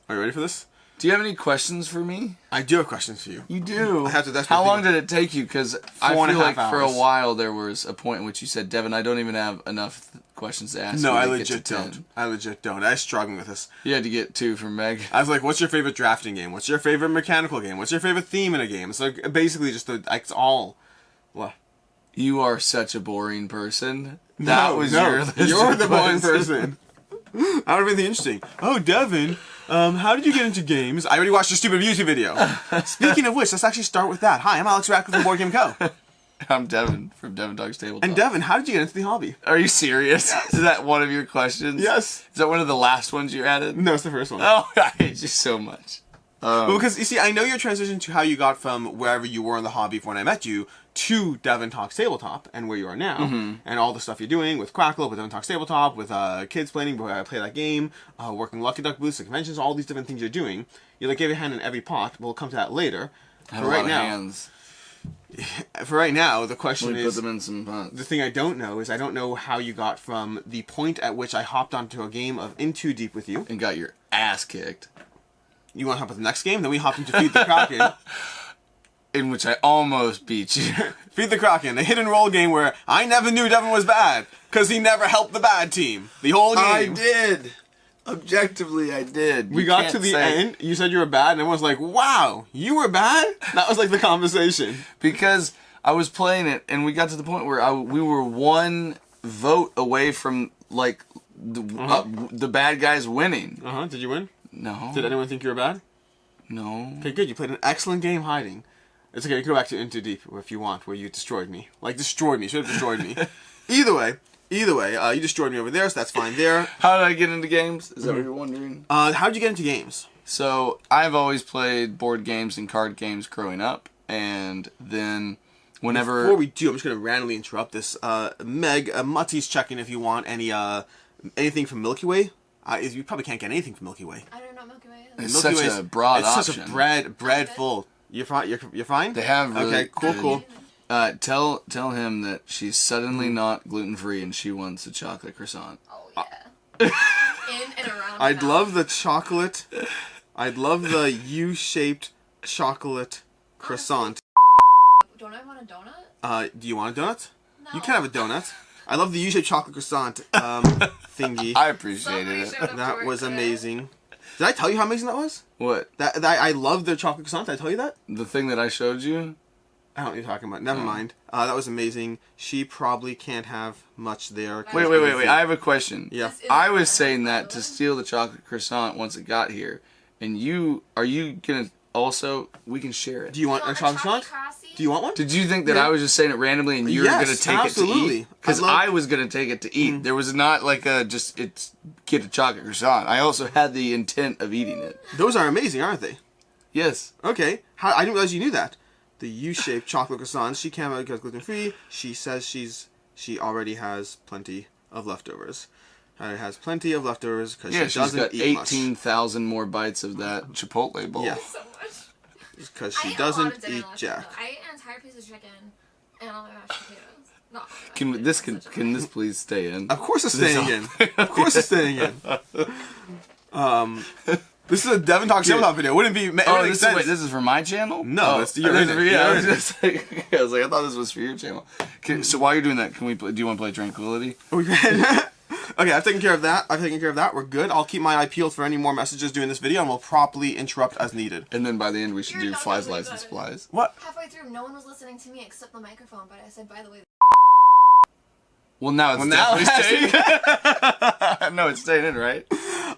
Are you ready for this? Do you have any questions for me? I do have questions for you. You do? I have to desperately How long did it take you? Because I feel 4.5 like for a hours. while there was a point in which you said, Devin, I don't even have enough questions to ask No, you I to legit get to 10. don't. I legit don't. I was struggling with this. You had to get 2 from Meg. I was like, what's your favorite drafting game? What's your favorite mechanical game? What's your favorite theme in a game? So basically just it's all... What? You are such a boring person. That was your list. You're of the boring questions. person. I don't have anything interesting. Oh, Devin, how did you get into games? I already watched your stupid YouTube video. Speaking of which, let's actually start with that. Hi, I'm Alex Radcliffe from Board Game Co. I'm Devin from Devon Talks Tabletop. And Devin, how did you get into the hobby? Are you serious? Is that one of your questions? Yes. Is that one of the last ones you added? No, it's the first one. Oh, I hate you so much. Well, because, you see, I know your transition to how you got from wherever you were in the hobby from when I met you to Devon Talks Tabletop and where you are now, and all the stuff you're doing with Crackle, with Devon Talks Tabletop, with kids playing, where I play that game, working Lucky Duck booths, the conventions, all these different things you're doing. You like give your hand in every pot. We'll come to that later. I have a lot of hands. For right now, the question Let me is... put them in some pots. The thing I don't know is I don't know how you got from the point at which I hopped onto a game of In Too Deep with you. And got your ass kicked. You want to hop with the next game? Then we hopped into Feed the Kraken. In which I almost beat you. Feed the Kraken, the hit and roll game where I never knew Devin was bad because he never helped the bad team. The whole game. I did. Objectively, I did. We got to the end. You said you were bad, and everyone's like, "Wow, you were bad." That was like the conversation. Because I was playing it, and we got to the point where we were one vote away from like the bad guys winning. Did you win? No. Did anyone think you were bad? No. Okay, good. You played an excellent game hiding. It's okay. You can go back to In Too Deep if you want, where you destroyed me. Like destroyed me. Should have destroyed me. Either way, you destroyed me over there, so that's fine there. How did I get into games? Is that what you're wondering? How did you get into games? So I've always played board games and card games growing up, and then whenever Before we do, I'm just gonna randomly interrupt this. Meg, Mutty's checking if you want anything from Milky Way. You probably can't get anything from Milky Way. I don't know what Milky Way is. it's such a broad option. It's such a bread full. You're fine. You're fine. They have really okay. Cool. Tell him that she's suddenly not gluten-free and she wants a chocolate croissant. Oh yeah. In and around. I'd love the chocolate. I'd love the U-shaped chocolate croissant. Don't I want a donut? Do you want a donut? No. You can have a donut. I love the U-shaped chocolate croissant thingy. I appreciated it. That was amazing. Did I tell you how amazing that was? What? That I love the chocolate croissant. Did I tell you that? The thing that I showed you? I don't know what you're talking about. Never mind. That was amazing. She probably can't have much there. Wait. I have a question. Yeah. I was saying that to steal the chocolate croissant once it got here. And are you gonna also, we can share it. Do you want a chocolate croissant? Do you want one? Did you think that I was just saying it randomly and you were going to take it to eat? Because I was going to take it to eat. There was not like get a chocolate croissant. I also had the intent of eating it. Those are amazing, aren't they? Yes. Okay. I didn't realize you knew that. The U-shaped chocolate croissant. She can't because gluten-free. She says she already has plenty of leftovers. Has plenty of leftovers because she doesn't eat much. 18,000 more bites of that Chipotle bowl. Yeah. So much. Because she doesn't eat jack. I ate an entire piece of chicken and all my mashed potatoes. Not Can this please stay in? Of course it's staying in. Of course it's staying in. This is a Devon Talks Tabletop video. Wouldn't be sense. This is for my channel? No, it's your I was just like, I thought this was for your channel. So while you're doing that, do you want to play Tranquility? Okay, I've taken care of that. We're good. I'll keep my eye peeled for any more messages during this video, and we'll properly interrupt as needed. And then by the end, we should do flies, lies, and supplies. What? Halfway through, no one was listening to me except the microphone, but I said, by the way... Well, now it's definitely staying. No, it's staying in, right?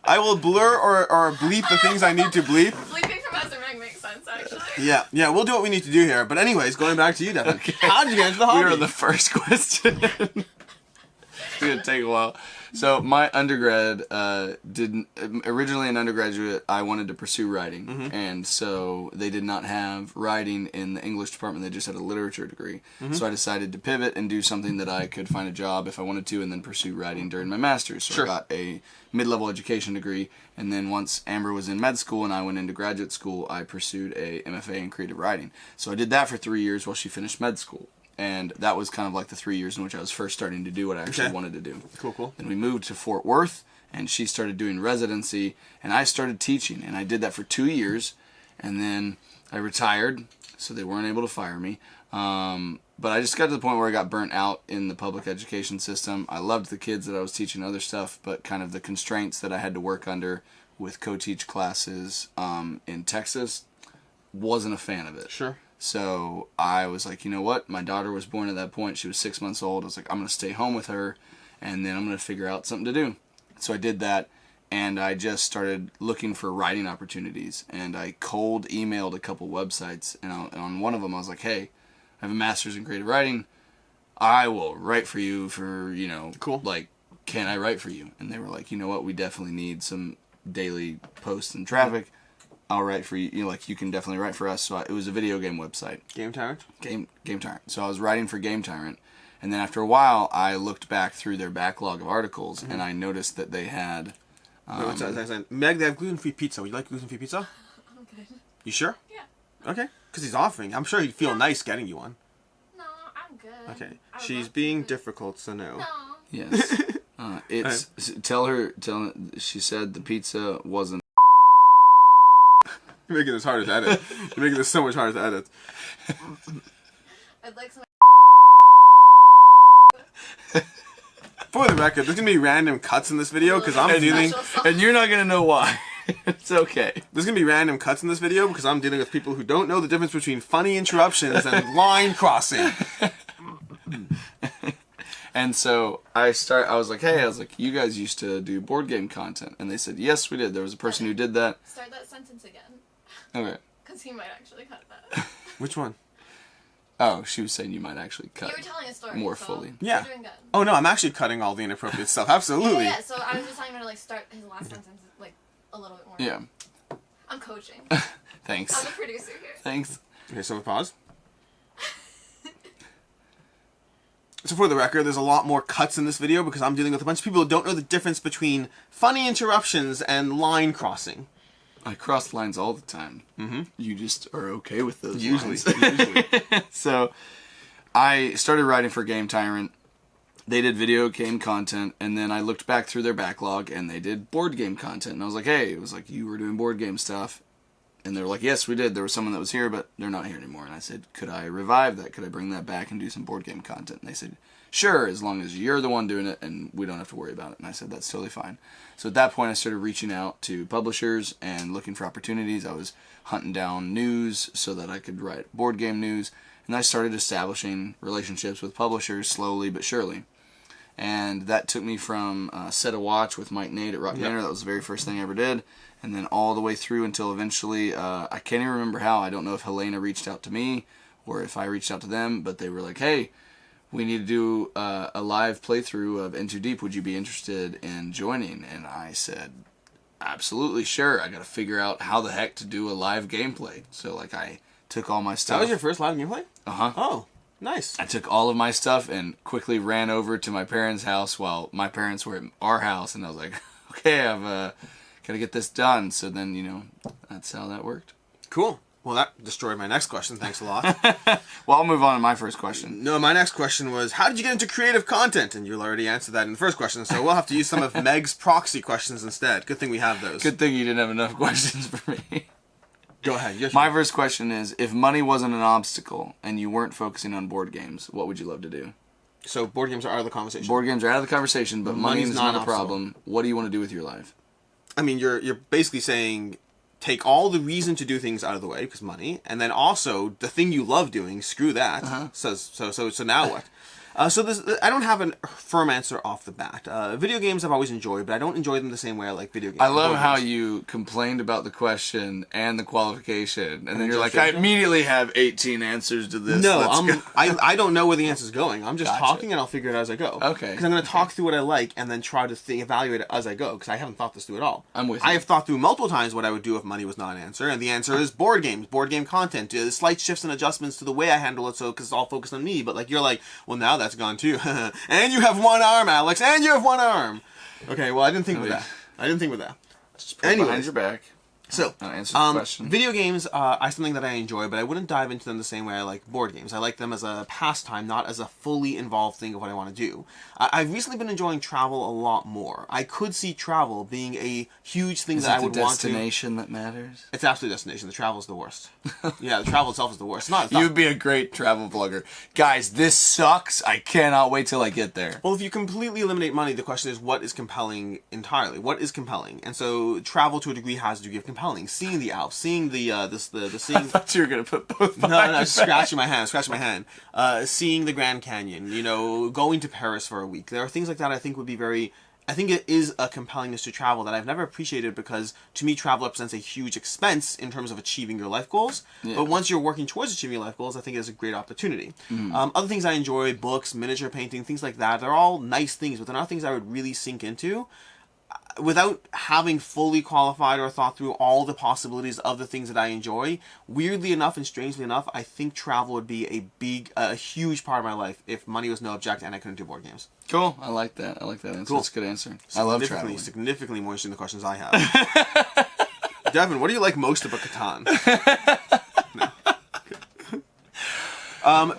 I will blur or bleep the things I need to bleep. Bleeping from Master Meg makes sense, actually. Yeah, we'll do what we need to do here. But anyways, going back to you, Devin. Okay. How did you get into the hobby? We are on the first question. It's going to take a while. So my undergrad originally an undergraduate, I wanted to pursue writing, and so they did not have writing in the English department. They just had a literature degree. So I decided to pivot and do something that I could find a job if I wanted to, and then pursue writing during my master's. So I got a mid-level education degree, and then once Amber was in med school and I went into graduate school, I pursued a MFA in creative writing. So I did that for 3 years while she finished med school. And that was kind of like the 3 years in which I was first starting to do what I actually wanted to do. Cool. Then we moved to Fort Worth, and she started doing residency, and I started teaching, and I did that for 2 years, and then I retired, so they weren't able to fire me. But I just got to the point where I got burnt out in the public education system. I loved the kids that I was teaching other stuff, but kind of the constraints that I had to work under with co-teach classes in Texas, wasn't a fan of it. Sure. So I was like, you know what? My daughter was born at that point. She was 6 months old. I was like, I'm going to stay home with her, and then I'm going to figure out something to do. So I did that, and I just started looking for writing opportunities. And I cold emailed a couple websites, and on one of them I was like, hey, I have a master's in creative writing. I will write for you for, cool. Like, can I write for you? And they were like, you know what? We definitely need some daily posts and traffic. I'll write for you. You can definitely write for us. So it was a video game website. Game Tyrant? Game Tyrant. So I was writing for Game Tyrant. And then after a while, I looked back through their backlog of articles, and I noticed that they had... Meg, they have gluten-free pizza. Would you like gluten-free pizza? I'm good. You sure? Yeah. Okay. Because he's offering. I'm sure he'd feel nice getting you one. No, I'm good. Okay. I would She's love being to. difficult, so no. No. Yes. Tell her, she said the pizza wasn't... You're making this hard to edit. You're making this so much harder to edit. I'd like some. For the record, there's going to be random cuts in this video because I'm dealing... Special sauce. And you're not going to know why. It's okay. There's going to be random cuts in this video because I'm dealing with people who don't know the difference between funny interruptions and line crossing. And so I was like, you guys used to do board game content. And they said, yes, we did. There was a person who did that. Start that sentence again. Okay. Because he might actually cut that. Which one? Oh, she was saying you might actually cut You were telling a story. more so fully. Yeah. You're doing good. Oh, no, I'm actually cutting all the inappropriate stuff. Absolutely. Yeah, so I was just telling him to like start his last sentence like a little bit more. Yeah. I'm coaching. Thanks. I'm the producer here. Thanks. Okay, so pause. So for the record, there's a lot more cuts in this video because I'm dealing with a bunch of people who don't know the difference between funny interruptions and line crossing. I cross lines all the time. Mm-hmm. You just are okay with those Usually. lines. So I started writing for Game Tyrant. They did video game content, and then I looked back through their backlog, and they did board game content. And I was like, hey, it was like, you were doing board game stuff. And they were like, yes, we did. There was someone that was here, but they're not here anymore. And I said, could I revive that? Could I bring that back and do some board game content? And they said, sure, as long as you're the one doing it and we don't have to worry about it. And I said, that's totally fine. So at that point, I started reaching out to publishers and looking for opportunities. I was hunting down news so that I could write board game news. And I started establishing relationships with publishers slowly but surely. And that took me from Set a Watch with Mike Nate at Rock Manor. That was the very first thing I ever did. And then all the way through until eventually, I can't even remember how. I don't know if Helena reached out to me or if I reached out to them. But they were like, hey, we need to do a live playthrough of Into Deep. Would you be interested in joining? And I said, absolutely, sure. I got to figure out how the heck to do a live gameplay. So like I took all my stuff. That was your first live gameplay? Uh-huh. Oh, nice. I took all of my stuff and quickly ran over to my parents' house while my parents were at our house. And I was like, okay, I've got to get this done. So then, that's how that worked. Cool. Well, that destroyed my next question. Thanks a lot. Well, I'll move on to my first question. No, my next question was, how did you get into creative content? And you already answered that in the first question, so we'll have to use some of Meg's proxy questions instead. Good thing we have those. Good thing you didn't have enough questions for me. Go ahead. Yes, My first question is, if money wasn't an obstacle and you weren't focusing on board games, what would you love to do? So board games are out of the conversation. Board games are out of the conversation, but money is not a problem. What do you want to do with your life? I mean, you're basically saying take all the reason to do things out of the way, because money, and then also the thing you love doing, screw that. So now what? So I don't have a firm answer off the bat. Video games I've always enjoyed, but I don't enjoy them the same way I like video games. I love how you complained about the question and the qualification, and then you're like, just I immediately have 18 answers to this. No, Let's go. I don't know where the answer's going. I'm just Gotcha. talking, and I'll figure it out as I go. Okay. Because I'm going to talk through what I like, and then try to evaluate it as I go, because I haven't thought this through at all. I'm with you. I have thought through multiple times what I would do if money was not an answer, and the answer is board games, board game content, slight shifts and adjustments to the way I handle it, so because it's all focused on me. But like you're like, well, now that's gone too. And you have one arm, Alex, and you have one arm. Okay, well, I didn't think with that. Just put it Anyways. behind your back. So, That answers the question. video games are something that I enjoy, but I wouldn't dive into them the same way I like board games. I like them as a pastime, not as a fully involved thing of what I want to do. I've recently been enjoying travel a lot more. I could see travel being a huge thing that I would want to. Is it the destination that matters? It's absolutely destination. The travel is the worst. Yeah, the travel itself is the worst. It's not. You'd be a great travel vlogger. Guys, this sucks. I cannot wait till I get there. Well, if you completely eliminate money, the question is what is compelling entirely? What is compelling? And so travel to a degree has a degree of compelling. Seeing the Alps, seeing the I seeing. thought you were gonna put both. No, scratching my hand. Seeing the Grand Canyon. Going to Paris for a week. There are things like that I think would be very. I think it is a compellingness to travel that I've never appreciated because to me travel represents a huge expense in terms of achieving your life goals. Yeah. But once you're working towards achieving your life goals, I think it is a great opportunity. Other things I enjoy, books, miniature painting, things like that, they're all nice things, but they're not things I would really sink into without having fully qualified or thought through all the possibilities of the things that I enjoy. Weirdly enough and strangely enough, I think travel would be a huge part of my life if money was no object and I couldn't do board games. Cool. I like that. Answer. Cool. That's a good answer. I love traveling. Significantly more interesting than the questions I have. Devon, what do you like most about Catan?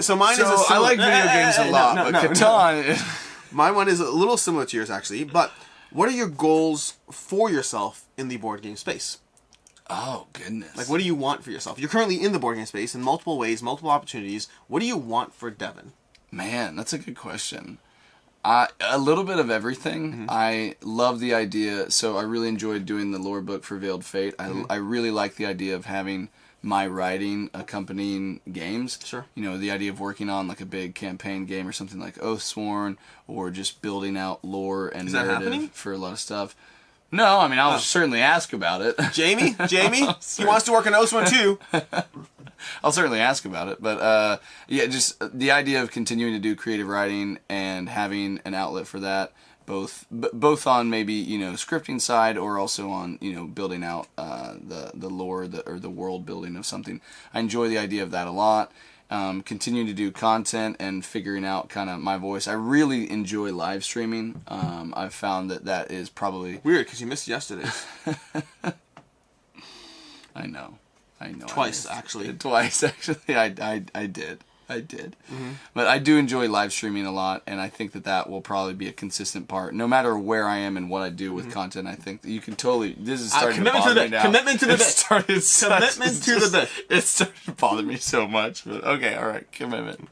So mine is a I like video games a lot, but Catan... My one is a little similar to yours, actually, but what are your goals for yourself in the board game space? Oh, goodness. Like, what do you want for yourself? You're currently in the board game space in multiple ways, multiple opportunities. What do you want for Devon? Man, that's a good question. A little bit of everything. I love the idea. So I really enjoyed doing the lore book for Veiled Fate. I really like the idea of having my writing accompanying games. Sure. The idea of working on like a big campaign game or something like Oathsworn, or just building out lore and Is that narrative happening? for a lot of stuff. No, I mean, I'll certainly ask about it. Jamie? He wants to work on Oathsworn too. I'll certainly ask about it, but yeah, just the idea of continuing to do creative writing and having an outlet for that, both on maybe scripting side or also on building out the lore or the world building of something. I enjoy the idea of that a lot. Continuing to do content and figuring out kind of my voice. I really enjoy live streaming. I've found that is probably weird because you missed yesterday's. I know. Twice, actually. Twice, actually. I did. But I do enjoy live streaming a lot, and I think that will probably be a consistent part. No matter where I am and what I do with content, I think that you can totally... This is starting to bother me now. Commitment to the bit. Commitment to the bit. It started to bother me so much. But okay, all right, commitment.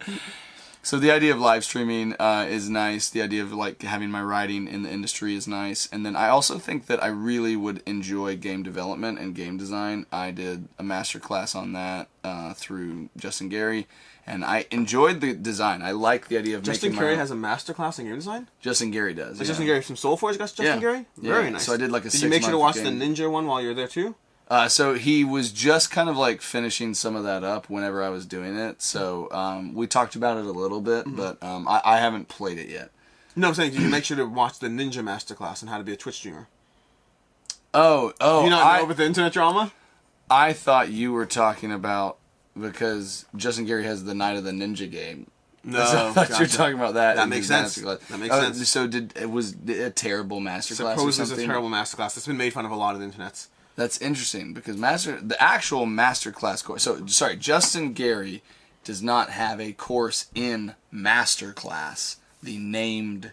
So the idea of live streaming is nice. The idea of like having my writing in the industry is nice. And then I also think that I really would enjoy game development and game design. I did a master class on that through Justin Gary, and I enjoyed the design. I like the idea of Justin making Gary has a master class in game design? Justin Gary does. Like Justin Gary from Soulforge got Justin Gary? Very nice. So I did like a 6-month Did you make sure to watch the Ninja one while you were there too? So he was just kind of like finishing some of that up whenever I was doing it. So we talked about it a little bit, but I haven't played it yet. No, I'm saying, did you make sure to watch the Ninja Masterclass on how to be a Twitch streamer? Oh. Do you not know about the internet drama? I thought you were talking about because Justin Gary has the Night of the Ninja game. No, I thought you were talking about that. That makes sense. That makes sense. So it was a terrible masterclass? Suppose it's a terrible masterclass. It's been made fun of a lot of the internets. That's interesting because the actual masterclass course. So sorry, Justin Gary does not have a course in masterclass, the named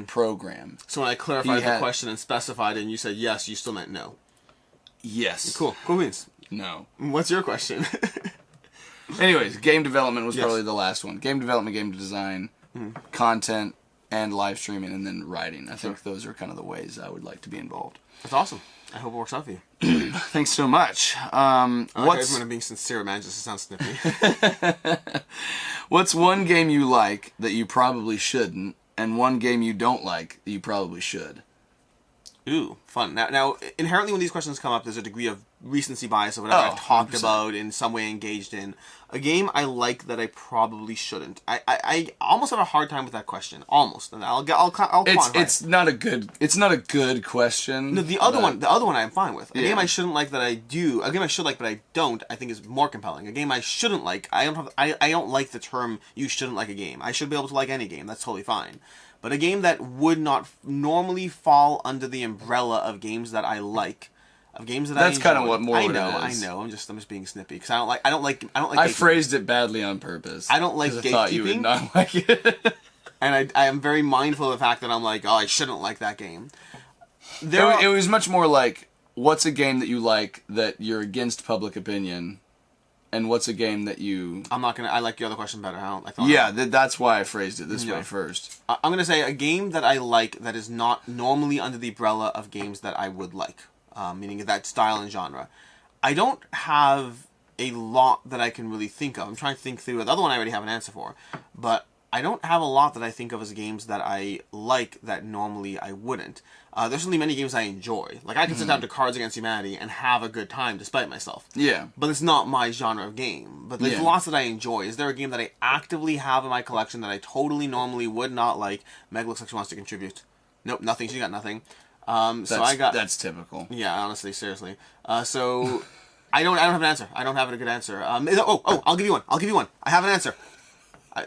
program. So when I clarified the question and specified it, and you said yes, you still meant no. Yes. Cool beans. No. What's your question? Anyways, game development was probably the last one. Game development, game design, content, and live streaming, and then writing. I think those are kind of the ways I would like to be involved. That's awesome. I hope it works out for you. Thanks so much. What's I'm being sincere, man, just to sound snippy. What's one game you like that you probably shouldn't, and one game you don't like that you probably should? Ooh, fun. Now, inherently when these questions come up, there's a degree of recency bias of whatever I've talked 100%. About, in some way engaged in. A game I like that I probably shouldn't. I almost have a hard time with that question. Almost. And I'll quantify. It's not a good question. No, the other one I'm fine with. A game I shouldn't like that I do. A game I should like but I don't, I think is more compelling. A game I shouldn't like, I don't like the term you shouldn't like a game. I should be able to like any game. That's totally fine. But a game that would not normally fall under the umbrella of games that I like, of games that That's I enjoy. kind of what more I what know, it I is. know. I'm just being snippy because I don't like I phrased it badly on purpose. I don't like 'cause I thought you would gatekeeping. not like it. and I am very mindful of the fact that I'm like, oh, I shouldn't like that game. It was much more like, what's a game that you like that you're against public opinion, and what's a game that you... I like your other question better. I don't like that. Yeah, that's why I phrased it this way first. I'm gonna say a game that I like that is not normally under the umbrella of games that I would like, meaning that style and genre. I don't have a lot that I can really think of. I'm trying to think through. The other one I already have an answer for, but I don't have a lot that I think of as games that I like that normally I wouldn't. There's certainly many games I enjoy. Like, I can sit down to Cards Against Humanity and have a good time despite myself. Yeah. But it's not my genre of game. But there's lots that I enjoy. Is there a game that I actively have in my collection that I totally normally would not like? Meg looks like she wants to contribute. Nope, nothing. She got nothing. That's typical. Yeah, honestly, seriously. So I don't have an answer. I don't have a good answer. I'll give you one. I have an answer.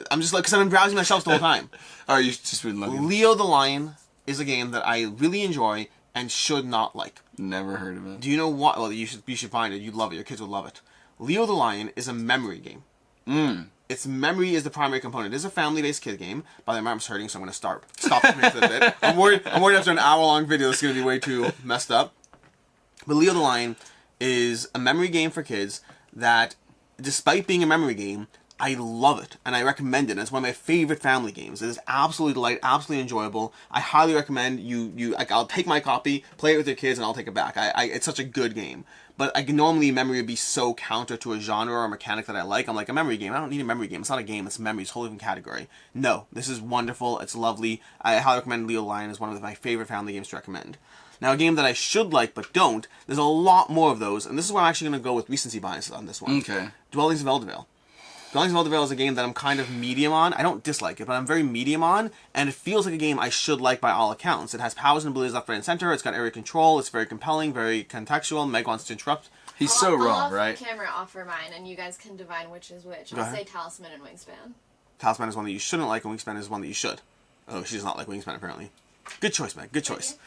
I'm just like, because I've been browsing my shelves the whole time. Oh, you've just been looking. Leo the Lion is a game that I really enjoy and should not like. Never heard of it. Do you know what? Well, you should find it. You'd love it. Your kids would love it. Leo the Lion is a memory game. Its memory is the primary component. It is a family-based kid game. By the way, my arm's hurting, so I'm going to stop for a bit. I'm worried after an hour-long video it's going to be way too messed up. But Leo the Lion is a memory game for kids that, despite being a memory game, I love it, and I recommend it. And it's one of my favorite family games. It is absolutely delightful, absolutely enjoyable. I highly recommend you like, I'll take my copy, play it with your kids, and I'll take it back. It's such a good game. But normally memory would be so counter to a genre or a mechanic that I like. I'm like, a memory game. I don't need a memory game. It's not a game. It's a memory. It's a whole different category. No, this is wonderful. It's lovely. I highly recommend Leo the Lion. Is one of my favorite family games to recommend. Now, a game that I should like but don't, there's a lot more of those, and this is where I'm actually going to go with recency bias on this one. Okay. Dwellings of Eldervale. Dwellings of Eldervale is a game that I'm kind of medium on. I don't dislike it, but I'm very medium on, and it feels like a game I should like by all accounts. It has powers and abilities left, right, and center. It's got area control. It's very compelling, very contextual. Meg wants to interrupt. He's so wrong, I'll right? the camera off for mine, and you guys can divine which is which. Go I'll ahead. say Talisman and Wingspan. Talisman is one that you shouldn't like, and Wingspan is one that you should. Oh, she does not like Wingspan, apparently. Good choice, Meg. Good choice.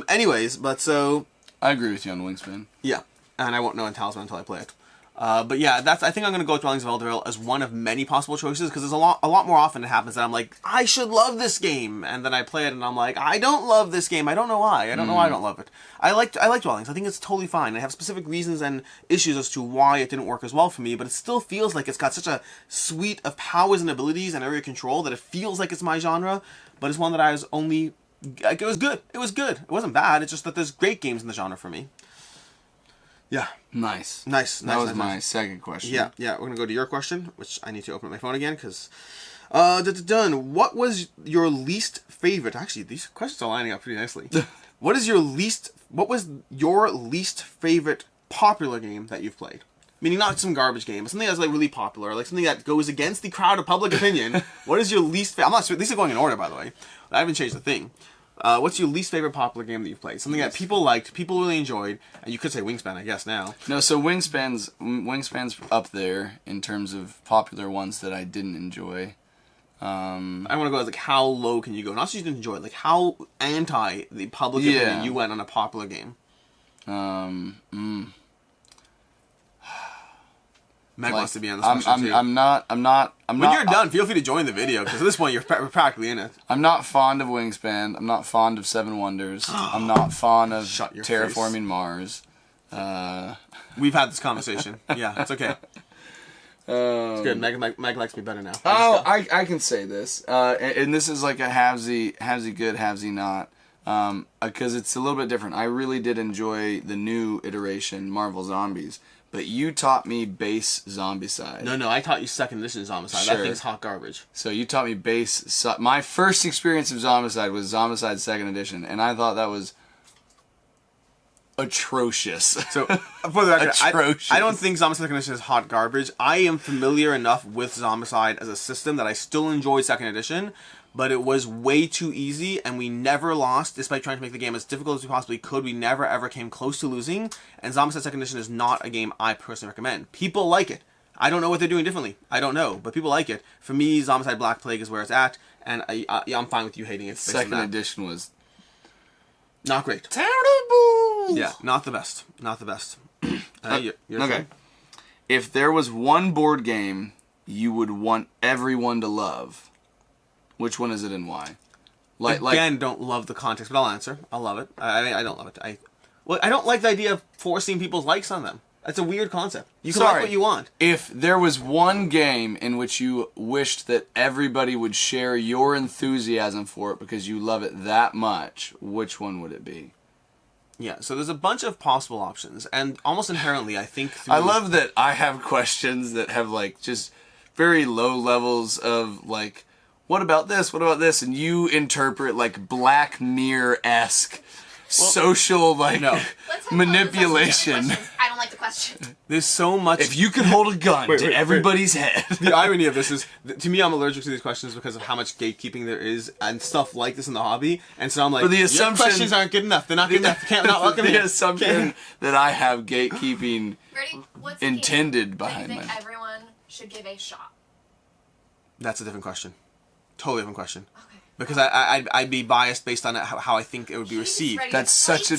Anyways, but so... I agree with you on Wingspan. Yeah, and I won't know in Talisman until I play it. But yeah, I think I'm going to go with Dwellings of Eldervale as one of many possible choices, because there's a lot more often it happens that I'm like, I should love this game, and then I play it and I'm like, I don't love this game. I don't know why. I don't know why I don't love it. I like Dwellings. I think it's totally fine. I have specific reasons and issues as to why it didn't work as well for me, but it still feels like it's got such a suite of powers and abilities and area control that it feels like it's my genre, but it's one that I was only... Like, it was good. It was good. It wasn't bad. It's just that there's great games in the genre for me. Yeah. Nice. That was my second question. Yeah. We're going to go to your question, which I need to open up my phone again, because... done. What was your least favorite... Actually, these questions are lining up pretty nicely. What was your least favorite popular game that you've played? Meaning not some garbage game, but something that's like really popular, like something that goes against the crowd of public opinion. What is your least favorite... I'm not... These are going in order, by the way. I haven't changed a thing. What's your least favorite popular game that you've played? Something that people liked, people really enjoyed, and you could say Wingspan, I guess, now. No, so Wingspan's up there in terms of popular ones that I didn't enjoy. I want to go as like, how low can you go? Not just you didn't enjoy it, like how anti the public opinion you went on a popular game. Meg wants to be on this one too. I'm not. When you're done, feel free to join the video, because at this point we're practically in it. I'm not fond of Wingspan. I'm not fond of Seven Wonders. I'm not fond of Shut your Terraforming face. Mars. We've had this conversation. Yeah, it's okay. It's good. Meg likes me better now. Oh, I can say this, and this is like a halvesy good, halvesy not, because it's a little bit different. I really did enjoy the new iteration, Marvel Zombies, but you taught me base Zombicide. No, I taught you second edition Zombicide. Sure. That thing's hot garbage. So you taught me base. My first experience of Zombicide was Zombicide second edition, and I thought that was atrocious. So, for the record, Atrocious. I don't think Zombicide Second Edition is hot garbage. I am familiar enough with Zombicide as a system that I still enjoy Second Edition, but it was way too easy, and we never lost, despite trying to make the game as difficult as we possibly could. We never, ever came close to losing, and Zombicide Second Edition is not a game I personally recommend. People like it. I don't know what they're doing differently. I don't know, but people like it. For me, Zombicide Black Plague is where it's at, and I'm fine with you hating it. Second edition was not great. terrible. rules. Yeah, not the best. Not the best. Your Okay. turn. If there was one board game you would want everyone to love, which one is it and why? Again, don't love the context, but I'll answer. I'll love it. I don't love it. I don't like the idea of forcing people's likes on them. That's a weird concept. You can like what you want. If there was one game in which you wished that everybody would share your enthusiasm for it because you love it that much, which one would it be? Yeah, so there's a bunch of possible options, and almost inherently, I think... I love that I have questions that have, like, just very low levels of, like, what about this, what about this? And you interpret, like, Black Mirror-esque social, like, manipulation. I don't like the question. There's so much... If you could hold a gun to everybody's head. The irony of this is, to me, I'm allergic to these questions because of how much gatekeeping there is and stuff like this in the hobby. And so I'm like, your questions aren't good enough. They're not good enough. Can't not welcome The assumption that I have gatekeeping Ready? What's intended that behind you my... think everyone should give a shot? That's a different question. Totally different question. Okay. Because I'd be biased based on how I think it would be received. That's such a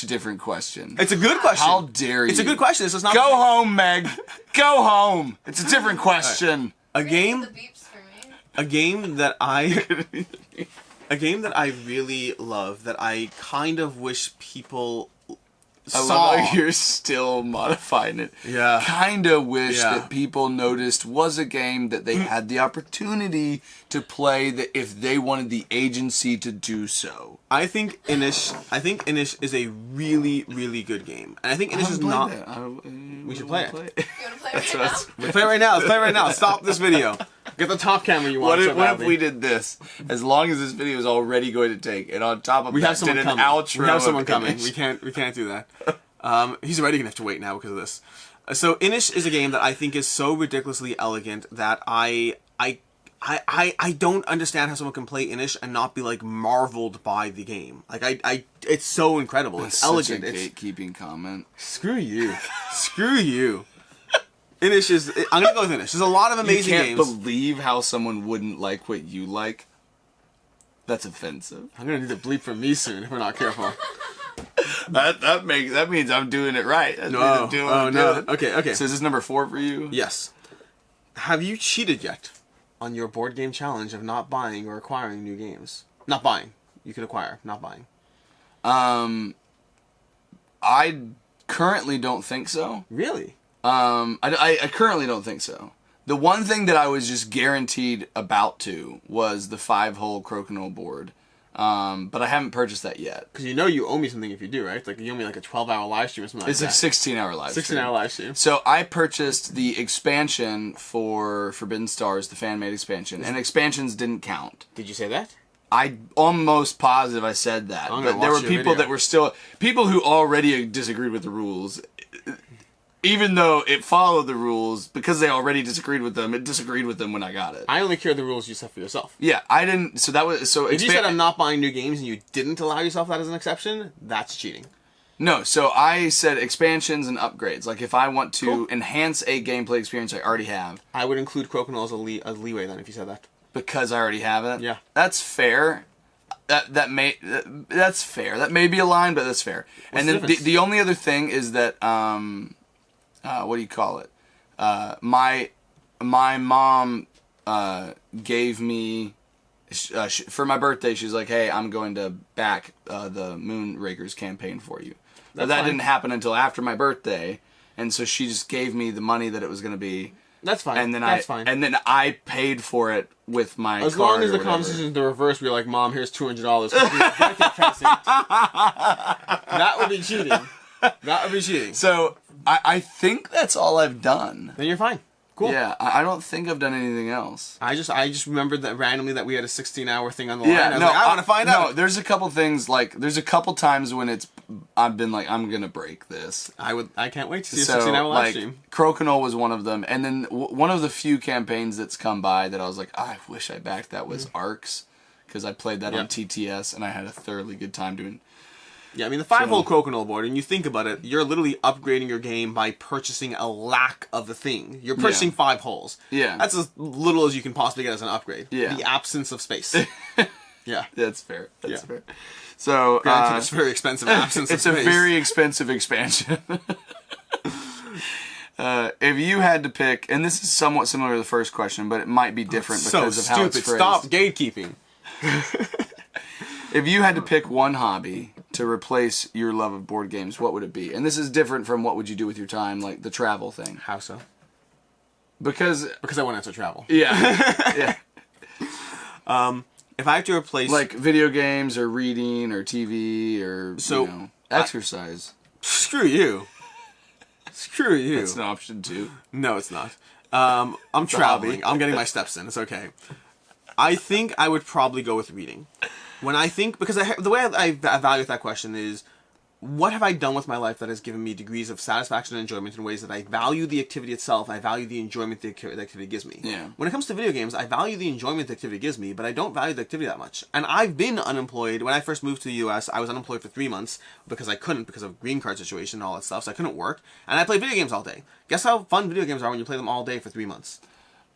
different question. It's a good question. How dare you? It's a good question. This is not... Go home, Meg. Go home. It's a different question. A game... The beeps for me. A game that I really love, that I kind of wish people I saw. love how you're still modifying it. Yeah. Kinda wish Yeah. that people noticed was a game that they had the opportunity to play, that if they wanted the agency to do so. I think Inish is a really, really good game. And I think Inish is not... We should play it. You want to play right now? Let's play it right now. Let's play it right now. Stop this video. Get the top camera you want. What if we did this? As long as this video is already going to take, and on top of We that, have someone did an coming. outro. We have someone of coming. Inish. We can't do that. He's already gonna have to wait now because of this. So Inish is a game that I think is so ridiculously elegant that I don't understand how someone can play Inish and not be like marveled by the game. Like it's so incredible. It's elegant. Such a gatekeeping comment. Screw you. Screw you. Inish is... I'm gonna go with Inish. There's a lot of amazing You can't games. believe how someone wouldn't like what you like. That's offensive. I'm gonna need to bleep from me soon if we're not careful. That means I'm doing it right. That means I'm doing what I'm doing. Okay. So is this number 4 for you? Yes. Have you cheated yet on your board game challenge of not buying or acquiring new games? Not buying. You can acquire, not buying. I currently don't think so. Really? I currently don't think so. The one thing that I was just guaranteed about to was the 5-hole crokinole board. But I haven't purchased that yet. Because you know you owe me something if you do, right? Like you owe me like a 12-hour live stream or something It's like a that. 16-hour live stream. 16-hour live stream. So I purchased the expansion for Forbidden Stars, the fan-made expansion, and expansions didn't count. Did you say that? I'm almost positive I said that, I'm gonna but there were watch your people video. that were still people who already disagreed with the rules, even though it followed the rules because they already disagreed with them. It disagreed with them when I got it. I only care the rules you set for yourself. Yeah, I didn't. So that was so. If you said I'm not buying new games and you didn't allow yourself that as an exception, that's cheating. No, so I said expansions and upgrades. Like if I want to enhance a gameplay experience I already have, I would include Crokinole as a leeway then if you said that. because I already have it. Yeah. That's fair. That's fair. That may be a line, but that's fair. What's And the then difference? the only other thing is that what do you call it? My mom gave me for my birthday. She's like, "Hey, I'm going to back the Moonrakers campaign for you." Now, that fine. didn't happen until after my birthday, and so she just gave me the money that it was going to be. That's fine. And then that's fine. and then I paid for it with my As card long as or the whatever. conversation is the reverse, we're like, Mom, here's $200. That would be cheating. That would be cheating. So I think that's all I've done. Then you're fine. Cool. Yeah, I don't think I've done anything else. I just remembered that randomly that we had a 16-hour thing on the line. I was like, I want to find No, out. there's a couple things there's a couple times when I've been like, I'm gonna break this. I can't wait to see a So 16-hour live like, stream. Crokinole was one of them, and then one of the few campaigns that's come by that I was like, I wish I backed that was Arcs, because I played that on TTS and I had a thoroughly good time doing. Yeah, I mean, the 5-hole Crokinole board, and you think about it, you're literally upgrading your game by purchasing a lack of the thing. You're purchasing 5 holes. Yeah. That's as little as you can possibly get as an upgrade. Yeah. The absence of space. Yeah. That's fair. That's Yeah. fair. So Granted, it's very expensive absence it's of a space. very expensive expansion. If you had to pick, and this is somewhat similar to the first question, but it might be different so because of how it's stupid. phrased. Stop gatekeeping. If you had to pick one hobby to replace your love of board games, what would it be? And this is different from what would you do with your time, like the travel thing. How so? Because I want to travel. yeah, If I have to replace like video games or reading or TV or exercise. screw you. Screw you. That's an option too. No, it's not. I'm traveling. I'm getting my steps in. It's okay. I think I would probably go with reading. When I think, because the way I evaluate that question is, what have I done with my life that has given me degrees of satisfaction and enjoyment in ways that I value the activity itself, I value the enjoyment the activity gives me. Yeah. When it comes to video games, I value the enjoyment the activity gives me, but I don't value the activity that much. And I've been unemployed. When I first moved to the US, I was unemployed for 3 months because I couldn't, because of green card situation and all that stuff, so I couldn't work. And I played video games all day. Guess how fun video games are when you play them all day for 3 months?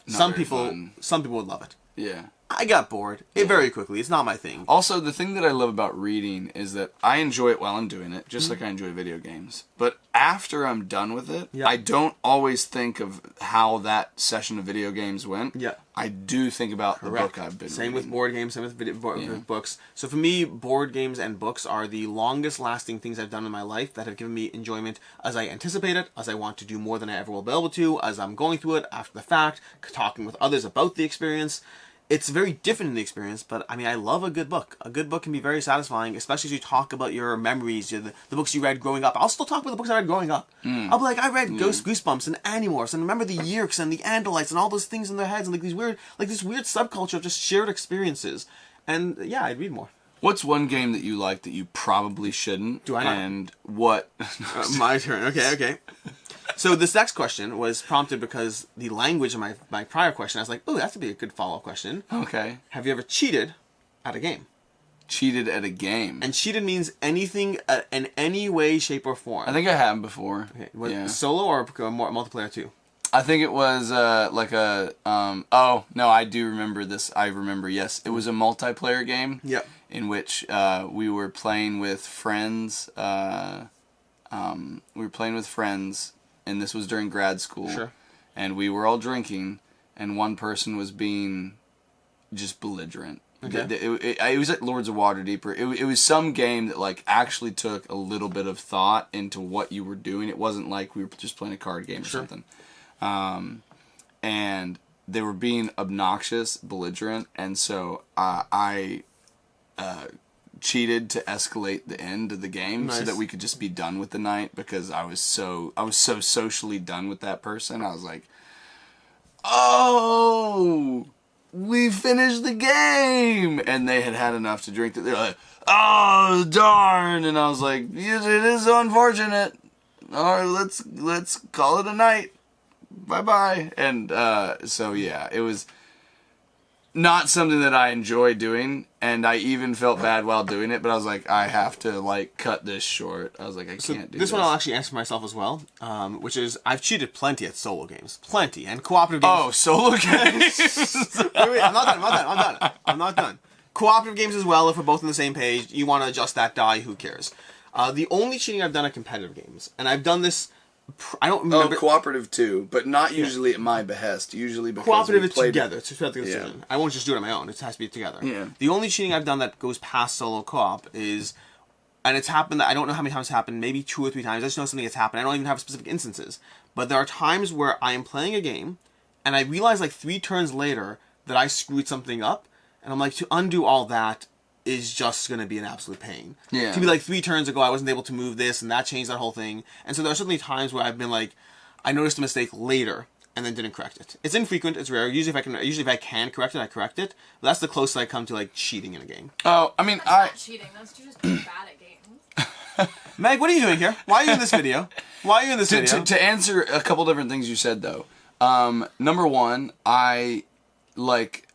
Not Some very people fun. would love it. Yeah. I got bored. Very quickly. It's not my thing. Also, the thing that I love about reading is that I enjoy it while I'm doing it, just like I enjoy video games. But after I'm done with it, I don't always think of how that session of video games went. Yeah. I do think about the book I've been Same reading. with board games, same with with books. So for me, board games and books are the longest lasting things I've done in my life that have given me enjoyment as I anticipate it, as I want to do more than I ever will be able to, as I'm going through it after the fact, talking with others about the experience. It's very different in the experience, but I mean, I love a good book. A good book can be very satisfying, especially as you talk about your memories, the books you read growing up. I'll still talk about the books I read growing up. I'll be like, I read Goosebumps and Animorphs, and remember the Yeerks and the Andalites and all those things in their heads, and this weird subculture of just shared experiences. And yeah, I'd read more. What's one game that you like that you probably shouldn't? Do I not? And what? My turn. Okay. So this next question was prompted because the language of my prior question, I was like, oh, that would be a good follow-up question. Okay. Have you ever cheated at a game? Cheated at a game. And cheated means anything in any way, shape, or form. I think I have before. Okay. Solo or multiplayer too? I think it was oh, no, I do remember this. I remember, yes. It was a multiplayer game. Yep. In which we were playing with friends. And this was during grad school. Sure. And we were all drinking, and one person was being just belligerent. Okay. It was at Lords of Waterdeep. It was some game that like actually took a little bit of thought into what you were doing. It wasn't like we were just playing a card game or something. And they were being obnoxious, belligerent, and so I cheated to escalate the end of the game so that we could just be done with the night, because I was so socially done with that person. I was like, oh, we finished the game, and they had enough to drink. They're like, oh darn, and I was like, yes, it is unfortunate. All right, let's call it a night. Bye. And so yeah, it was not something that I enjoy doing, and I even felt bad while doing it, but I was like, I have to like cut this short. I was like, I can't do this. This one I'll actually answer myself as well, which is I've cheated plenty at solo games. Plenty. And cooperative games. Oh, solo games? Wait, I'm not done. Cooperative games as well, if we're both on the same page. You want to adjust that die, who cares? The only cheating I've done at competitive games, and I've done this, I don't remember. Oh, cooperative too, but not usually at my behest. Usually because cooperative we is played together. It's together decision. Yeah. I won't just do it on my own. It has to be together. Yeah. The only cheating I've done that goes past solo co-op is, and it's happened, I don't know how many times it's happened, maybe 2 or 3 times. I just know something has happened. I don't even have specific instances. But there are times where I am playing a game, and I realize like 3 turns later that I screwed something up, and I'm like, to undo all that is just going to be an absolute pain. Yeah. To be like 3 turns ago, I wasn't able to move this, and that changed that whole thing. And so there are certainly times where I've been like, I noticed a mistake later and then didn't correct it. It's infrequent. It's rare. Usually, if I can correct it, I correct it. But that's the closest I come to like cheating in a game. Oh, I mean, That's not cheating. That's just being bad at games. Meg, what are you doing here? Why are you in this video? To answer a couple different things you said though. Number one, I like.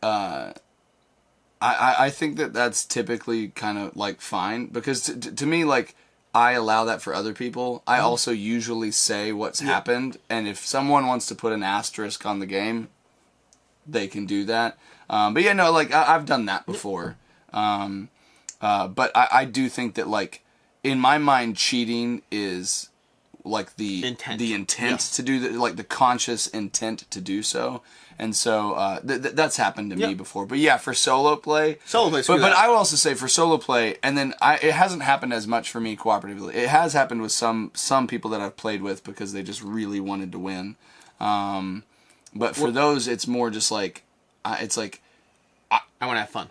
I think that's typically kind of like fine, because to me, like, I allow that for other people. I also usually say what's happened, and if someone wants to put an asterisk on the game, they can do that. But yeah, no, like I've done that before. But I do think that, like, in my mind, cheating is like the intent to do the conscious intent to do so. And so that's happened to me before. But yeah, for solo play, but I will also say for solo play, and then it hasn't happened as much for me cooperatively. It has happened with some people that I've played with because they just really wanted to win. But for those, it's more just like it's like I want to have fun.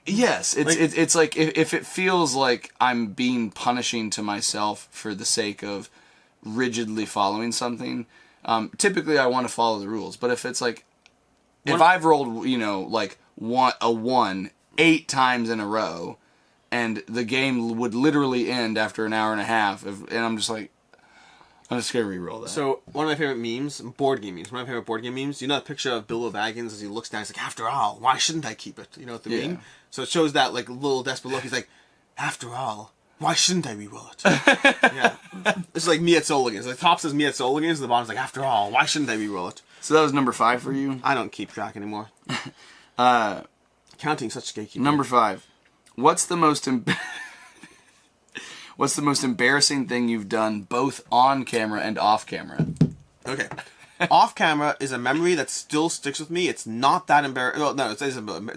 Yes, it's like if it feels like I'm being punishing to myself for the sake of rigidly following something, typically I want to follow the rules. But if it's like, if I've rolled, like a 1 8 times in a row, and the game would literally end after an hour and a half, and I'm just like, I'm just gonna re-roll that. So, one of my favorite memes, board game memes, you know that picture of Bilbo Baggins as he looks down, he's like, after all, why shouldn't I keep it? You know what the meme? So it shows that, like, little desperate look, he's like, after all, why shouldn't I re-roll it? Yeah. It's like me at Soligans. The top says me at Soligans, the bottom's like, after all, why shouldn't I re-roll it? So that was number 5 for you? I don't keep track anymore. Counting such gatekeeping. Number 5. What's the most embarrassing thing you've done both on camera and off camera? Okay. Off camera is a memory that still sticks with me. It's not that embarrassing. Well, no, it's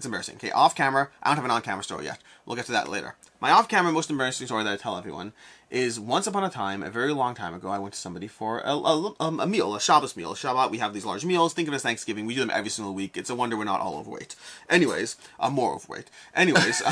embarrassing. Okay, off camera, I don't have an on camera story yet. We'll get to that later. My off camera most embarrassing story that I tell everyone is once upon a time, a very long time ago, I went to somebody for a meal, a Shabbos meal. Shabbat, we have these large meals. Think of it as Thanksgiving. We do them every single week. It's a wonder we're not all overweight. Anyways, more overweight. Anyways,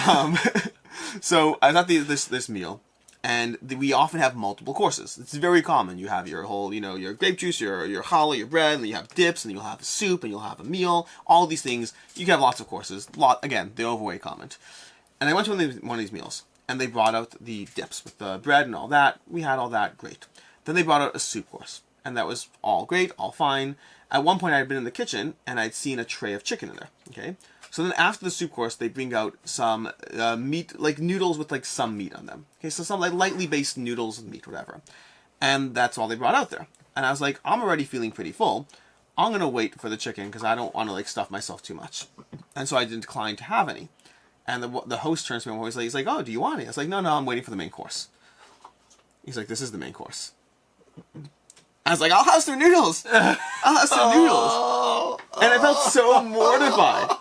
so I was at this meal. And we often have multiple courses. It's very common. You have your whole, your grape juice, your challah, your bread, and you have dips, and you'll have a soup, and you'll have a meal. All these things. You can have lots of courses. Again, the overweight comment. And I went to one of these meals, and they brought out the dips with the bread and all that. We had all that. Great. Then they brought out a soup course, and that was all great, all fine. At one point, I had been in the kitchen, and I'd seen a tray of chicken in there. Okay. So then after the soup course, they bring out some meat, like noodles with like some meat on them. Okay, so some like lightly based noodles with meat, whatever. And that's all they brought out there. And I was like, I'm already feeling pretty full. I'm going to wait for the chicken because I don't want to like stuff myself too much. And so I declined to have any. And the host turns to me and he's like, oh, do you want it? I was like, no, I'm waiting for the main course. He's like, this is the main course. I was like, I'll have some noodles. I'll have some noodles. And I felt so mortified.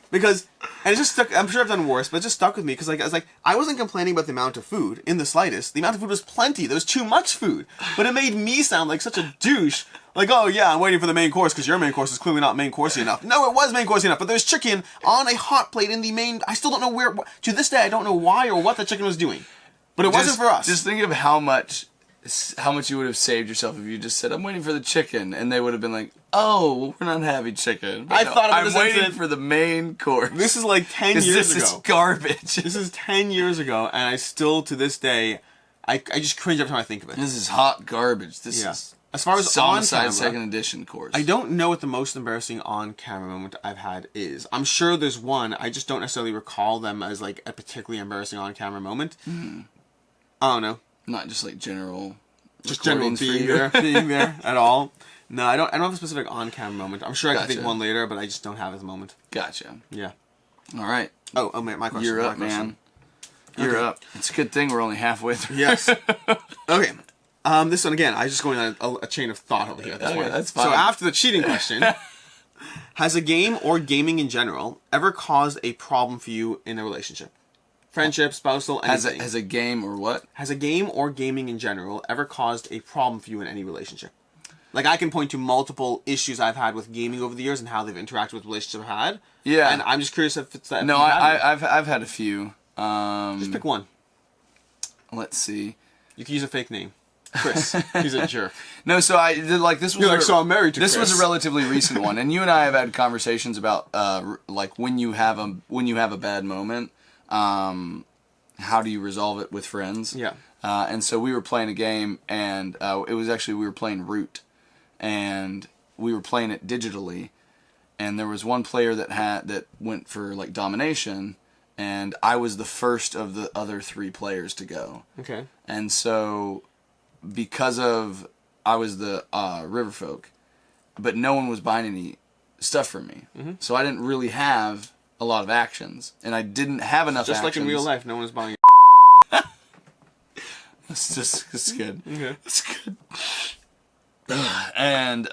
Because, and it just stuck, I'm sure I've done worse, but it just stuck with me. Because I wasn't complaining about the amount of food in the slightest. The amount of food was plenty. There was too much food. But it made me sound like such a douche. Like, oh yeah, I'm waiting for the main course because your main course is clearly not main coursey enough. No, it was main coursey enough. But there's chicken on a hot plate in the main, I still don't know where, to this day I don't know why or what the chicken was doing. But it wasn't for us. Just think of how much you would have saved yourself if you just said, I'm waiting for the chicken, and they would have been like, oh, well, we're not having chicken. But I'm waiting for the main course. This is like 10 years ago. This is garbage. This is 10 years ago, and I still, to this day, I just cringe every time I think of it. This is hot garbage. This is as far as on camera, second edition course. I don't know what the most embarrassing on camera moment I've had is. I'm sure there's one. I just don't necessarily recall them as like a particularly embarrassing on camera moment. I don't know. Not just like general. Just general being there at all. No, I don't have a specific on camera moment. I'm sure I can think of one later, but I just don't have it at the moment. Gotcha. Yeah. All right. Oh, my question. You're up, man. You're up. It's a good thing we're only halfway through. Yes. Okay. This one again. I just going on a chain of thought over here. At this point. That's fine. So after the cheating question, has a game or gaming in general ever caused a problem for you in a relationship? Friendship, spousal, anything. Has a game or what? Has a game or gaming in general ever caused a problem for you in any relationship? Like, I can point to multiple issues I've had with gaming over the years and how they've interacted with relationships I've had. Yeah. And I'm just curious if it's that. No, I've had a few. Just pick one. Let's see. You can use a fake name. Chris. He's a jerk. No, so this was. You're like, so I'm married to Chris. This was a relatively recent one, and you and I have had conversations about like when you have a bad moment. How do you resolve it with friends? Yeah. And so we were playing a game, and we were playing Root, and we were playing it digitally, and there was one player that went for like domination, and I was the first of the other 3 players to go. Okay. And so, because of I was the riverfolk, but no one was buying any stuff from me, so I didn't really have a lot of actions, and I didn't have enough Just actions. like in real life, no one is buying It's good. Okay. It's good. And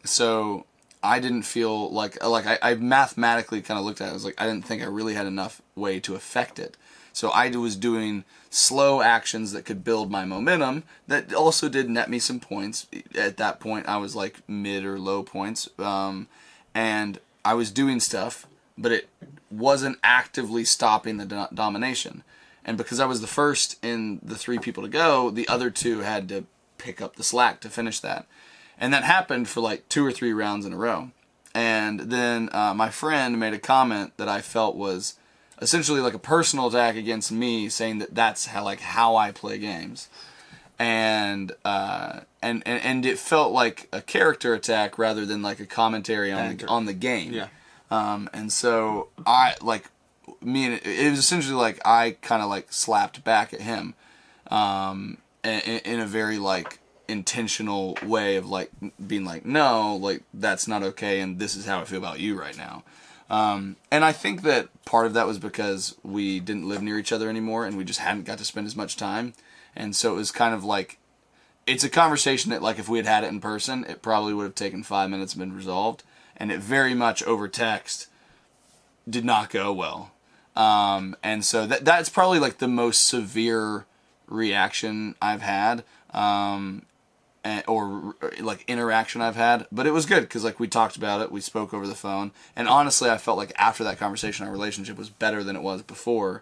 so I didn't feel like I mathematically kind of looked at it. I was like, I didn't think I really had enough way to affect it. So I was doing slow actions that could build my momentum that also did net me some points. At that point, I was like mid or low points. And I was doing stuff, but it wasn't actively stopping the domination. And because I was the first in the 3 people to go, the other 2 had to pick up the slack to finish that. And that happened for like 2 or 3 rounds in a row. And then my friend made a comment that I felt was essentially like a personal attack against me, saying that that's how I play games. And it felt like a character attack rather than like a commentary on the game. Yeah. And so it was essentially like I kind of like slapped back at him, in a very like intentional way of like being like, no, like that's not okay, and this is how I feel about you right now. And I think that part of that was because we didn't live near each other anymore, and we just hadn't got to spend as much time, and so it was kind of like, it's a conversation that like if we had had it in person, it probably would have taken 5 minutes and been resolved, and it very much over text did not go well. And so that's probably like the most severe reaction I've had, or like interaction I've had, but it was good because like we talked about it, we spoke over the phone, and honestly I felt like after that conversation our relationship was better than it was before,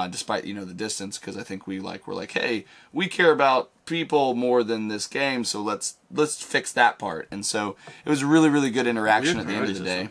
despite the distance, because I think we're like, hey, we care about people more than this game, so let's fix that part. And so it was a really, really good interaction at the end of the day.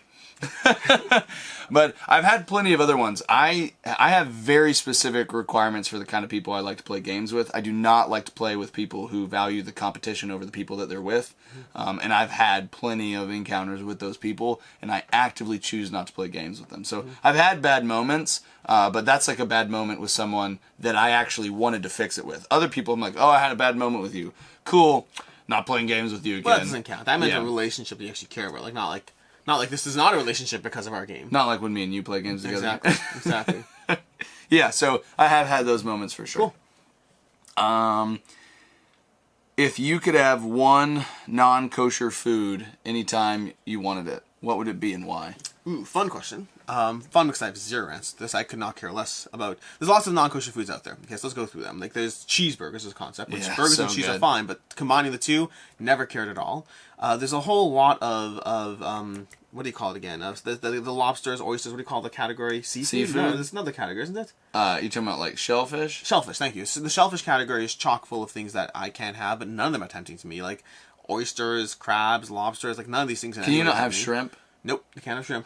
But I've had plenty of other ones. I have very specific requirements for the kind of people I like to play games with. I do not like to play with people who value the competition over the people that they're with. And I've had plenty of encounters with those people, and I actively choose not to play games with them. So I've had bad moments, but that's like a bad moment with someone that I actually wanted to fix it with. Other people, I'm like, oh, I had a bad moment with you. Cool. Not playing games with you again. Well, that doesn't count. That meant a relationship that you actually care about. Like, not like this is not a relationship because of our game. Not like when me and you play games together. Exactly. Yeah, so I have had those moments for sure. Cool. If you could have one non-kosher food anytime you wanted it, what would it be and why? Ooh, fun question. Fun because I have zero answers to this. I could not care less about. There's lots of non-kosher foods out there. Okay, so let's go through them. Like there's cheeseburgers as a concept, which burgers and cheese are fine, but combining the two, never cared at all. There's a whole lot of what do you call it again? The lobsters, oysters. What do you call the category? Seafood. No, there's another category, isn't it? You talking about like shellfish? Shellfish. Thank you. So the shellfish category is chock full of things that I can't have, but none of them are tempting to me. Like oysters, crabs, lobsters. Like none of these things. Can you not have shrimp? Nope, you can't have shrimp.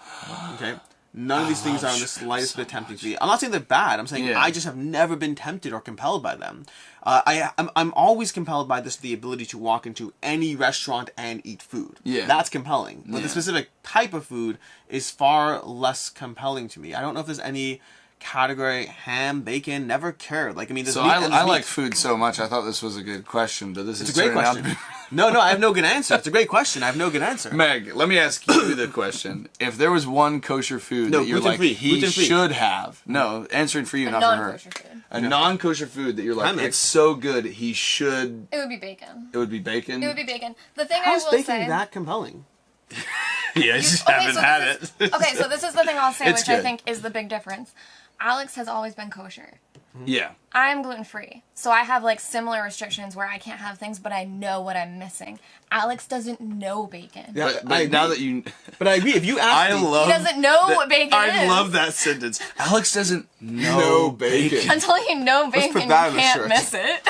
Okay. None of these things are on the slightest bit tempting to me. I'm not saying they're bad. I'm saying I just have never been tempted or compelled by them. I'm always compelled by the ability to walk into any restaurant and eat food. Yeah. That's compelling. But the specific type of food is far less compelling to me. I don't know if there's any category, ham, bacon, never cared. Like, I mean, there's meat I like food so much. I thought this was a good question, but this is a great question. No, I have no good answer. It's a great question. I have no good answer. Meg, let me ask you the question. If there was one kosher food that you're like, he should have. No, answering for you, not for her. Food. A non-kosher food that you're like, it's so good, he should. It would be bacon. It would be bacon? It would be bacon. The thing How's I will bacon say... that compelling? Yeah, you just haven't had it. Okay, so this is the thing I'll say, which good. I think is the big difference. Alex has always been kosher. Yeah. I'm gluten-free, so I have like similar restrictions where I can't have things, but I know what I'm missing. Alex doesn't know bacon. Yeah, but now that you... But I agree, if you ask he doesn't know what bacon is. I love that sentence. Alex doesn't know bacon. Until you know bacon, you can't miss it.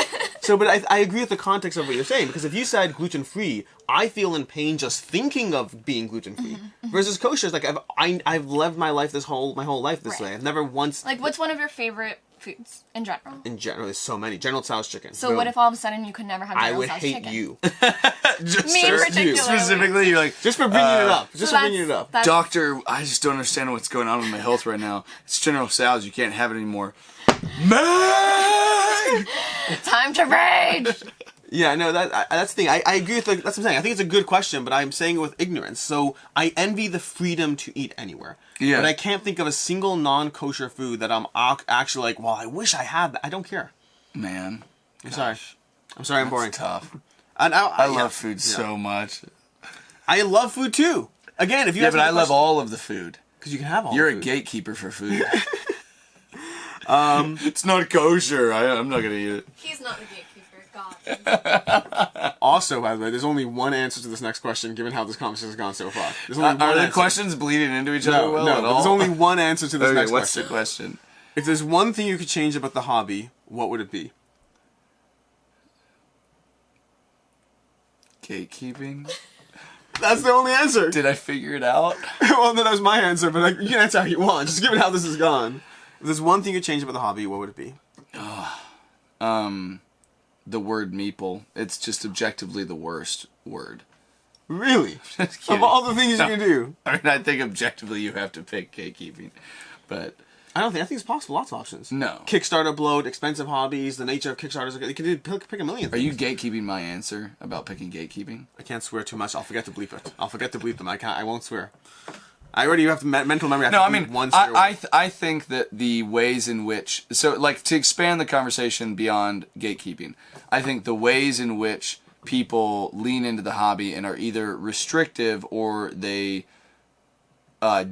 So, but I agree with the context of what you're saying, because if you said gluten-free, I feel in pain just thinking of being gluten-free. Versus kosher is like, I've lived my life my whole life this way. I've never once... Like, what's one of your favorite foods in general? In general, there's so many. General Tso's chicken. So what if all of a sudden you could never have General Tso's chicken? I would hate you. Just Me particularly. Specifically, you're like... Just for bringing it up. Just for bringing it up. Doctor, I just don't understand what's going on with my health right now. It's General Tso's. You can't have it anymore. Meg! Time to rage! Yeah, no, that's the thing. I agree with that's what I'm saying. I think it's a good question, but I'm saying it with ignorance. So I envy the freedom to eat anywhere. Yeah. But I can't think of a single non-kosher food that I'm actually like, well, I wish I had that. I don't care. Man. I'm sorry. I'm boring. That's tough. And I love food so much. I love food too. Again, if you but I love all of the food. Because you can have all You're the a food. gatekeeper for food. It's not kosher. I'm not going to eat it. He's not the gatekeeper. God. Also, by the way, there's only one answer to this next question, given how this conversation has gone so far. There's only Are one there answer. questions bleeding into each other No, at all? there's only one answer to this Okay, next what's question. the question? If there's one thing you could change about the hobby, what would it be? Gatekeeping? That's the only answer. Did I figure it out? Well, no, that was my answer, but you can answer how you want. Just given how this has gone. If there's one thing you could change about the hobby, what would it be? The word meeple. It's just objectively the worst word. Really? Just kidding. Of all the things you can do. I mean, I think objectively you have to pick gatekeeping, but I think it's possible. Lots of options. no. Kickstarter bloat, expensive hobbies, the nature of Kickstarters. You can pick a million Are things. you gatekeeping my answer about picking gatekeeping? I can't swear too much. I'll forget to bleep it. I'll forget to bleep them. I won't swear. I already have mental memory. No, I to mean, bleep one swear word. I think that the ways in which, so like to expand the conversation beyond gatekeeping, I think the ways in which people lean into the hobby and are either restrictive or they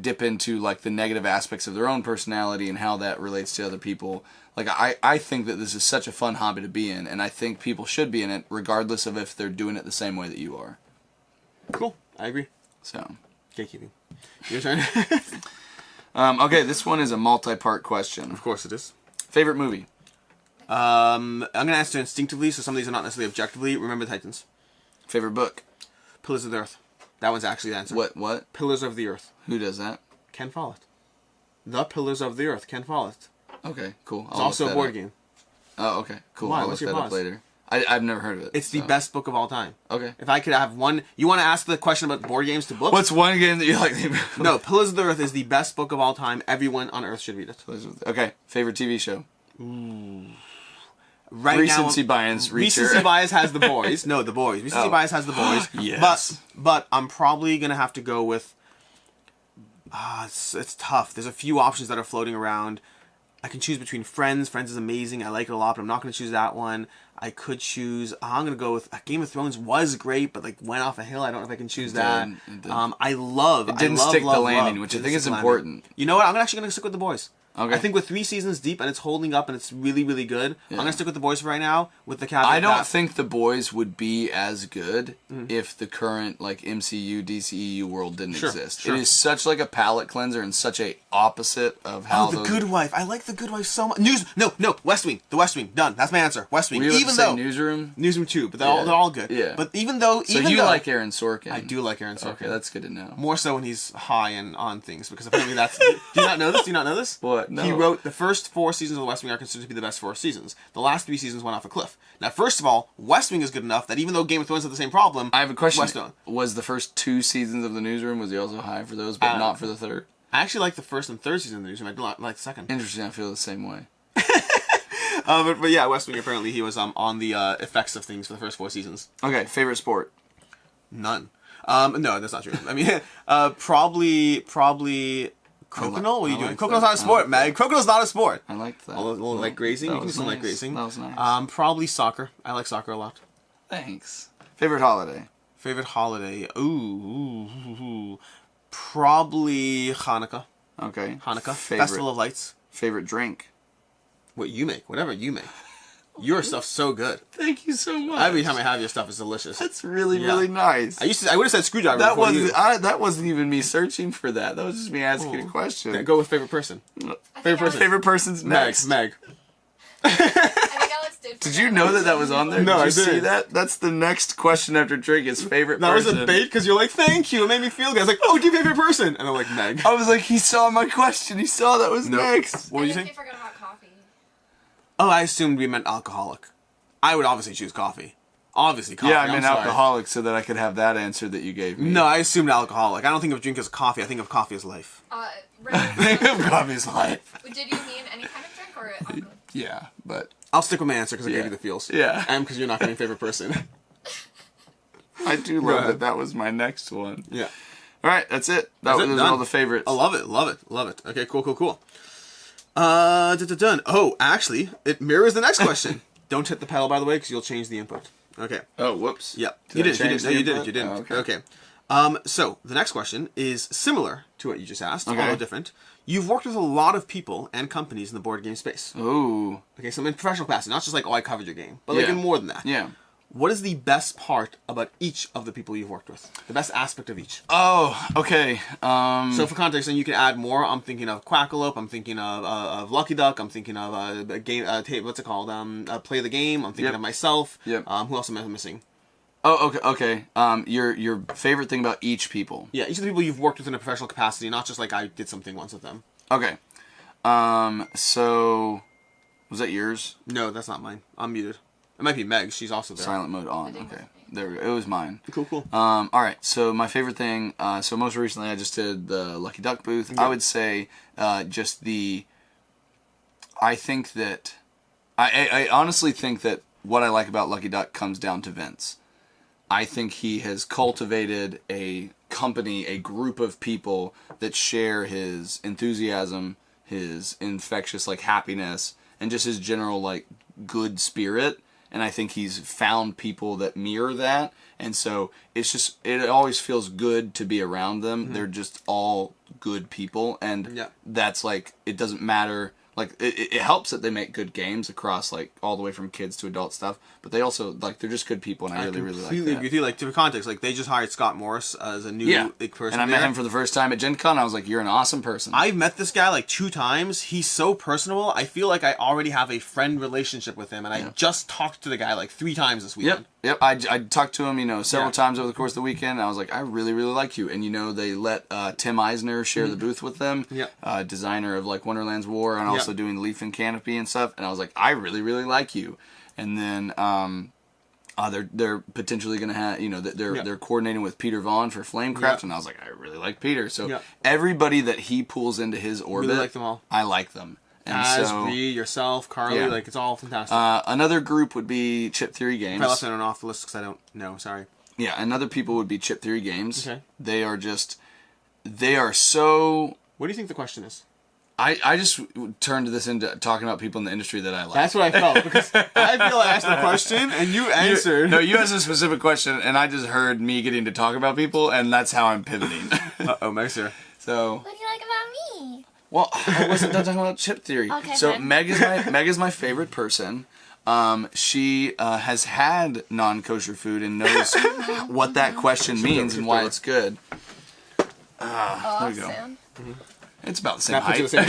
dip into like the negative aspects of their own personality and how that relates to other people. Like I think that this is such a fun hobby to be in, and I think people should be in it regardless of if they're doing it the same way that you are. Cool. I agree. So. Gatekeeping. Your turn. Okay, this one is a multi-part question. Of course it is. Favorite movie? I'm going to answer instinctively, so some of these are not necessarily objectively. Remember the Titans. Favorite book? Pillars of the Earth. That one's actually the answer. What? Pillars of the Earth. Who does that? Ken Follett. The Pillars of the Earth. Ken Follett. Okay, cool. It's also a board game. Oh, okay, cool. Why? I'll What's look your that up pause? later. I've never heard of it. It's the best book of all time. Okay. If I could have one... You want to ask the question about board games to books? What's one game that you like? No, Pillars of the Earth is the best book of all time. Everyone on Earth should read it. Okay, favorite TV show? Right Recency now, bias. Recency bias has The Boys. No, The Boys. Recency bias has The Boys. Yes. But I'm probably going to have to go with... it's tough. There's a few options that are floating around. I can choose between Friends. Friends is amazing. I like it a lot, but I'm not going to choose that one. I could choose... I'm going to go with... Game of Thrones was great, but like went off a hill. I don't know if I can choose that. It did. I love... It didn't stick the landing, which I think is important. You know what? I'm actually going to stick with The Boys. Okay. I think with 3 seasons deep and it's holding up and it's really, really good, I'm going to stick with The Boys for right now with the caveat I don't that- think The Boys would be as good if the current like MCU, DCEU world didn't exist. Sure. It is such like a palate cleanser and such a opposite of how Oh, The Good Wife. I like The Good Wife so much. No, West Wing. The West Wing. Done. That's my answer. West Wing. Were you Even though Newsroom? Newsroom 2, but they're all good. Yeah. But even though So you like Aaron Sorkin? I do like Aaron Sorkin. Okay, that's good to know. More so when he's high and on things, because apparently that's... Do you not know this? Do you not know this? What? No. He wrote the first 4 seasons of The West Wing are considered to be the best 4 seasons. The last 3 seasons went off a cliff. Now, first of all, West Wing is good enough that even though Game of Thrones had the same problem... I have a question. West Wing. Was the first 2 seasons of the Newsroom, was he also high for those, but not for the third? I actually like the first and third season of the Newsroom. I did not like the second. Interesting, I feel the same way. But yeah, West Wing, apparently he was on the effects of things for the first 4 seasons. Okay, favorite sport? None. No, that's not true. I mean, probably crokinole. What are you doing? Crokine's not a sport, Meg. Crokine's not a sport. I liked that. A little like grazing. You can do something like grazing. That was nice. Probably soccer. I like soccer a lot. Thanks. Favorite holiday? Favorite holiday? Ooh. Probably Hanukkah. Okay. Hanukkah. Favorite, Festival of Lights. Favorite drink? What you make. Whatever you make. Your stuff's so good. Thank you so much. Every time I have your stuff, it's delicious. That's really nice. I would have said screwdriver. That before you. that wasn't even me searching for that. That was just me asking a question. Yeah, go with favorite person. Favorite person's next. Meg. I think Alex did. Did you know that was on there? No, Did I you see didn't. that? That's the next question after drink is favorite That person. was a bait because you're like, thank you. It made me feel good. I was like, oh, do your favorite person? And I'm like, Meg. I was like, he saw my question. He saw that was next. What were you I saying? think he forgot about coffee. Oh, I assumed we meant alcoholic. I would obviously choose coffee. Obviously coffee. Yeah, I I'm meant sorry. alcoholic so that I could have that answer that you gave me. No, I assumed alcoholic. I don't think of drink as coffee. I think of coffee as life. Regular- Coffee's life. Did you mean any kind of drink or alcohol? Yeah, but I'll stick with my answer because I Yeah. gave you the feels. Yeah. And because you're not getting favorite person. I do Go love ahead. that was my next one. Yeah. All right, that's it. That's it, Those done. are all the favorites. I love it. Okay, cool. Done. Oh, actually, it mirrors the next question. Don't hit the pedal, by the way, because you'll change the input. Okay. Oh, whoops. Yeah. Did You I didn't. change the You input? didn't. Oh, Okay. So the next question is similar to what you just asked, Okay. although different. You've worked with a lot of people and companies in the board game space. Ooh. Okay, so in professional capacity, not just like, oh, I covered your game, but like Yeah. in more than that. Yeah. What is the best part about each of the people you've worked with? The best aspect of each. Oh, okay. So for context, and you can add more. I'm thinking of Quackalope. I'm thinking of Lucky Duck. I'm thinking of a game. What's it called? Play the game. I'm thinking Yep. of myself. Yep. Who else am I missing? Oh, okay. Your favorite thing about each people. Yeah, each of the people you've worked with in a professional capacity, not just like I did something once with them. Okay. So was that yours? No, that's not mine. I'm muted. It might be Meg. She's also there. Silent mode on. Okay. There we go. It was mine. Cool. All right. So my favorite thing. So most recently, I just did the Lucky Duck booth. Yeah. I would say just the. I think that. I honestly think that what I like about Lucky Duck comes down to Vince. I think he has cultivated a company, a group of people that share his enthusiasm, his infectious like happiness, and just his general like good spirit. And I think he's found people that mirror that. And so it always feels good to be around them. They're just all good people. And Yeah. that's like, it doesn't matter. Like, it helps that they make good games across, like, all the way from kids to adult stuff. But they also, like, they're just good people, and I really like completely that. agree with you. Like, to context, like, they just hired Scott Morris as a new person And I met there. him for the first time at Gen Con. I was like, you're an awesome person. I've met this guy like 2 times. He's so personable. I feel like I already have a friend relationship with him, and I just talked to the guy like 3 times this weekend. Yep. I talked to him, several Yeah. times over the course of the weekend. And I was like, I really like you. And, they let Tim Eisner share the booth with them. Yep. Designer of, like, Wonderland's War and also doing Leaf and Canopy and stuff. And I was like, I really like you. And then they're potentially going to have, they're coordinating with Peter Vaughn for Flamecraft. Yeah. And I was like, I really like Peter. So Yeah. everybody that he pulls into his orbit, Really like them all. I like them. And As so, Bree, yourself, Carly, Yeah. like, it's all fantastic. another group would be Chip Theory Games. I left anyone off the list because I don't know. Sorry. Yeah, and other people would be Chip Theory Games. Okay. They are so... What do you think the question is? I just turned this into talking about people in the industry that I like. That's what I felt, because I feel I asked the question, and you answered. No, you asked a specific question, and I just heard me getting to talk about people, and that's how I'm pivoting. Uh-oh, Meg's here. So... What do you like about me? Well, I wasn't done talking about Chip Theory. Okay, so fine. Meg is my favorite person. She has had non-kosher food and knows what that question means and why it's good. Oh, there we go. soon. It's about the same Not put you height.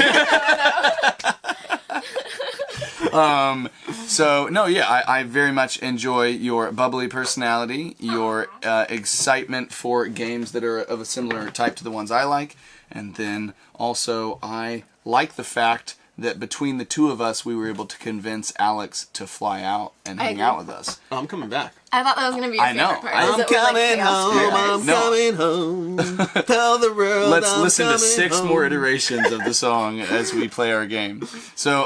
the same. So, no, yeah, I very much enjoy your bubbly personality, your excitement for games that are of a similar type to the ones I like, and then also I like the fact that between the two of us, we were able to convince Alex to fly out and hang agree. out with us. Oh, I'm coming back. I thought that was going to be your I know. favorite part. I'm is that we're, like, chaos home, creators. No. coming home. Tell the world Let's I'm listen to coming 6 home. more iterations of the song as we play our game. So,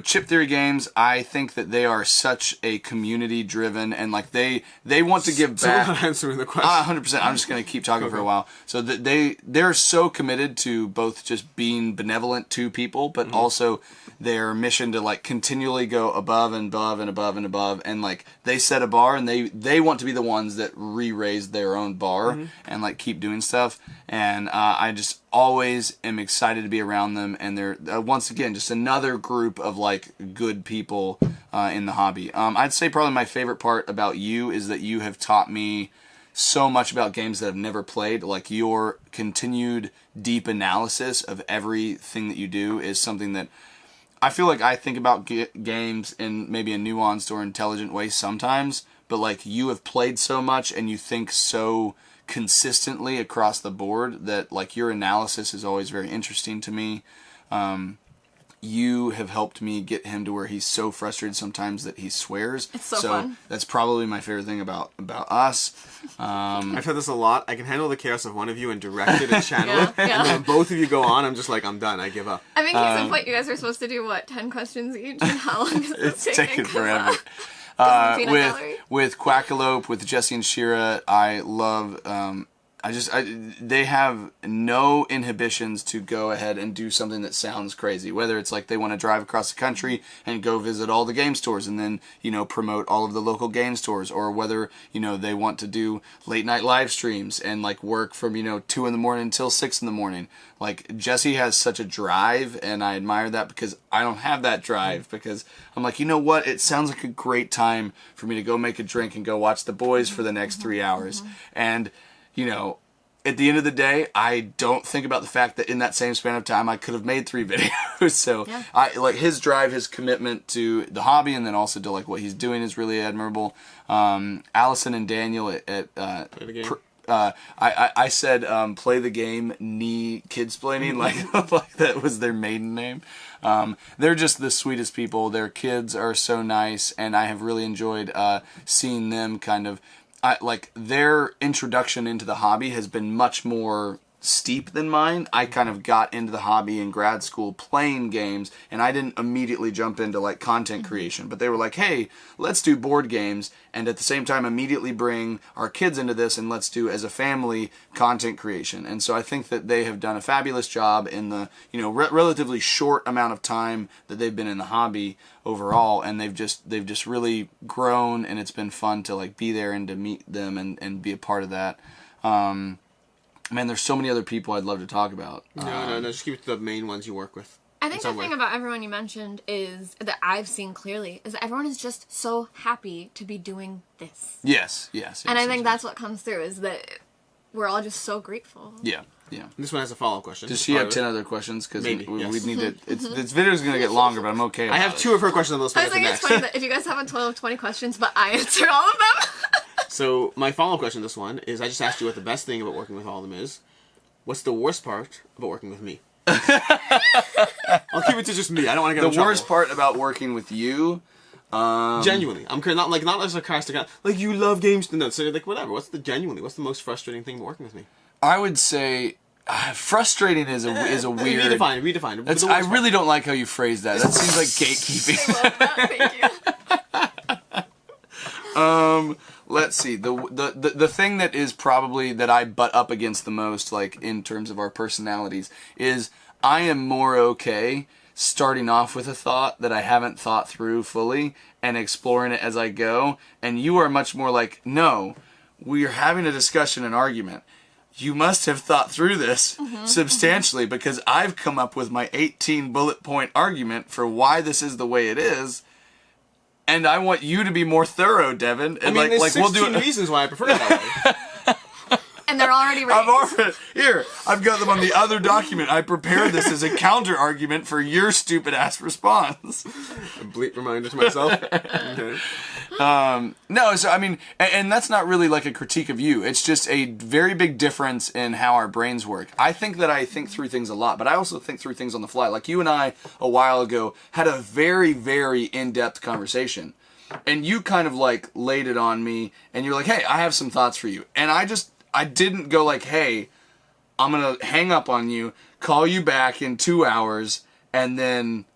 Chip Theory Games, I think that they are such a community-driven, and, like, they want to give So we're back. not answering the question. 100%. I'm just going to keep talking for a while. So they're so committed to both just being benevolent to people, but also their mission to like continually go above and above and above and above, and like they set a bar, and they want to be the ones that re-raise their own bar and like keep doing stuff. And I just always am excited to be around them, and they're once again just another group of like good people in the hobby. I'd say probably my favorite part about you is that you have taught me so much about games that I've never played. Like your continued deep analysis of everything that you do is something that I feel like I think about games in maybe a nuanced or intelligent way sometimes, but like you have played so much and you think so consistently across the board that like your analysis is always very interesting to me. you have helped me get him to where he's so frustrated sometimes that he swears. It's so fun. That's probably my favorite thing about us. I've said this a lot. I can handle the chaos of one of you and direct it and channel it. And then when both of you go on, I'm just like, I'm done. I give up. I mean, case in point, you guys are supposed to do, 10 questions each? And how long is this It's taken forever. With Quackalope, with Jesse and Shira, I love... they have no inhibitions to go ahead and do something that sounds crazy. Whether it's like they want to drive across the country and go visit all the game stores and then, promote all of the local game stores, or whether, they want to do late night live streams and like work from, 2 in the morning until 6 in the morning. Like, Jesse has such a drive, and I admire that because I don't have that drive, because I'm like, you know what? It sounds like a great time for me to go make a drink and go watch the boys for the next 3 hours. And at the end of the day, I don't think about the fact that in that same span of time, I could have made 3 videos. So I like his drive, his commitment to the hobby, and then also to like what he's doing is really admirable. Allison and Daniel at Play the game. I said play the game, kidsplaining, like that was their maiden name. They're just the sweetest people. Their kids are so nice, and I have really enjoyed seeing them kind of. Their introduction into the hobby has been much more steep than mine. I kind of got into the hobby in grad school playing games, and I didn't immediately jump into like content creation, but they were like, hey, let's do board games, and at the same time immediately bring our kids into this, and let's do as a family content creation. And so I think that they have done a fabulous job in the relatively short amount of time that they've been in the hobby overall, and they've just really grown, and it's been fun to like be there and to meet them and be a part of that. Man, there's so many other people I'd love to talk about. No, just keep it to the main ones you work with. I think the thing about everyone you mentioned is that I've seen clearly is that everyone is just so happy to be doing this. Yes. And I think that's what comes through is that we're all just so grateful. Yeah. This one has a follow-up question. Does she have 10 other questions? Because we yes. need to. This video's going to get longer, but I'm okay with it. I have 2 of her questions on the list. I was thinking it's funny that if you guys have a total of 20 questions, but I answer all of them. So my follow-up question to this one is, I just asked you what the best thing about working with all of them is. What's the worst part about working with me? I'll keep it to just me. I don't want to get in trouble. The worst part about working with you... genuinely. I'm not as sarcastic. Like, you love games. No, so like, whatever. What's the most frustrating thing about working with me? I would say... frustrating is a weird... Redefine. I really don't like how you phrase that. That seems like gatekeeping. I love that. Thank you. Let's see. The thing that is probably that I butt up against the most, like in terms of our personalities, is I am more okay starting off with a thought that I haven't thought through fully and exploring it as I go, and you are much more like, no, we are having a discussion, an argument. You must have thought through this substantially because I've come up with my 18 bullet point argument for why this is the way it is. And I want you to be more thorough, Devon. And there's we'll 16 reasons why I prefer it that way. And they're already ready. I've got them on the other document. I prepared this as a counter argument for your stupid ass response. A bleep reminder to myself. Okay. No, so I mean, and that's not really like a critique of you. It's just a very big difference in how our brains work. I think that I think through things a lot, but I also think through things on the fly. Like you and I, a while ago, had a very, very in-depth conversation. And you kind of like laid it on me, and you're like, hey, I have some thoughts for you. And I didn't go like, hey, I'm going to hang up on you, call you back in 2 hours, and then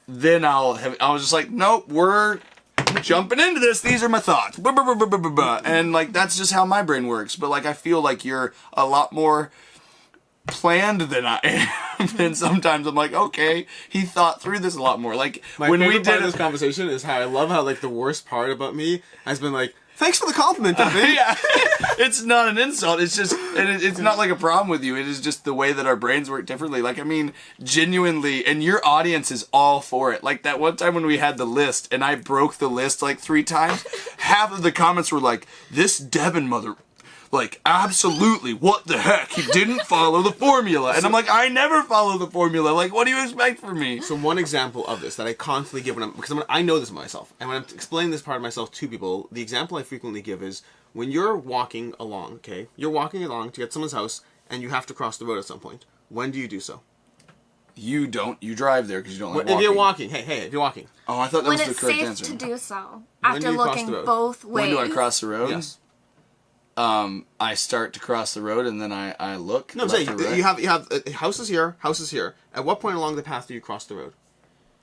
I was just like, nope, we're jumping into this. These are my thoughts. And like, that's just how my brain works. But like, I feel like you're a lot more planned than I am. And sometimes I'm like, okay, he thought through this a lot more. Like when we did this conversation is how I love how like the worst part about me has been like, thanks for the compliment, Devon. Yeah, it's not an insult. It's just, it's not like a problem with you. It is just the way that our brains work differently. Like, I mean, genuinely, and your audience is all for it. Like that one time when we had the list and I broke the list like 3 times, half of the comments were like, this Devon mother... Like, absolutely, what the heck? He didn't follow the formula. And I'm like, I never follow the formula. Like, what do you expect from me? So one example of this that I constantly give because I know this of myself. And when I'm explaining this part of myself to people, the example I frequently give is when you're walking along, okay? You're walking along to get someone's house and you have to cross the road at some point. When do you do so? You don't. You drive there because you don't like If walking. you're walking, hey, if you're walking. Oh, I thought that When was the it's correct safe answer. to do so, When after do you cross looking the road? both When ways. do I cross the road? Yes. I start to cross the road and then I look. No, I'm left saying or right. you have houses here, houses here. At what point along the path do you cross the road?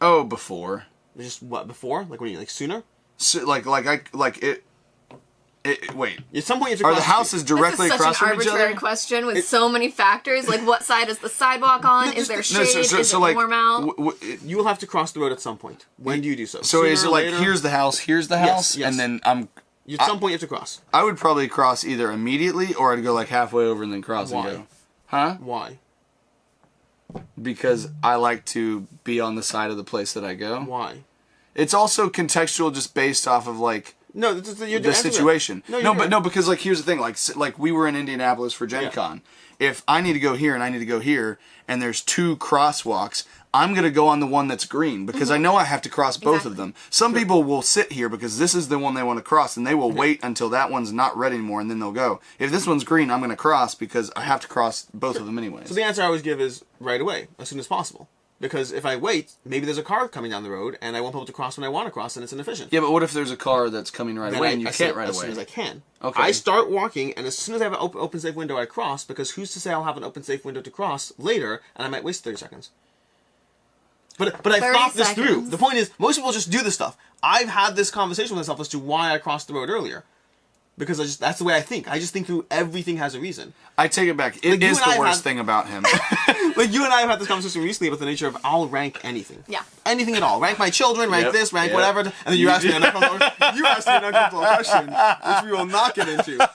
Oh, before. Just what before? Like when you sooner? So, wait. At some point you have to Are cross the houses directly This is across such an from each arbitrary other? question with so many factors. Like, what side is the sidewalk on? Is there shade? Is it warm out? You will have to cross the road at some point. When do you do so? So is it Sooner, like later? here's the house, yes. and then At some point you have to cross. I would probably cross either immediately or I'd go like halfway over and then cross Why? and go. Huh? Why? Because I like to be on the side of the place that I go. Why? It's also contextual, just based off of like No, you're the situation. Because like here's the thing, like we were in Indianapolis for Gen Con. If I need to go here and I need to go here, and there's two crosswalks, I'm gonna go on the one that's green because I know I have to cross both of them. Some people will sit here because this is the one they want to cross, and they will wait until that one's not red anymore, and then they'll go. If this one's green, I'm gonna cross because I have to cross both of them anyways. So the answer I always give is right away, as soon as possible. Because if I wait, maybe there's a car coming down the road, and I won't be able to cross when I want to cross, and it's inefficient. Yeah, but what if there's a car that's coming right away and you can't right away? As soon as I can. Okay. I start walking, and as soon as I have an open safe window, I cross, because who's to say I'll have an open safe window to cross later, and I might waste 30 seconds. But I 30 thought this through. seconds. The point is, most people just do this stuff. I've had this conversation with myself as to why I crossed the road earlier. Because that's the way I think. I just think through everything has a reason. I take it back. It Like, you is and the I worst have- thing about him. Like, you and I have had this conversation recently about the nature of I'll rank anything. Yeah. Anything at all. Rank my children, rank Yep, this, rank yep. whatever. And then you asked me an uncomfortable question, which we will not get into.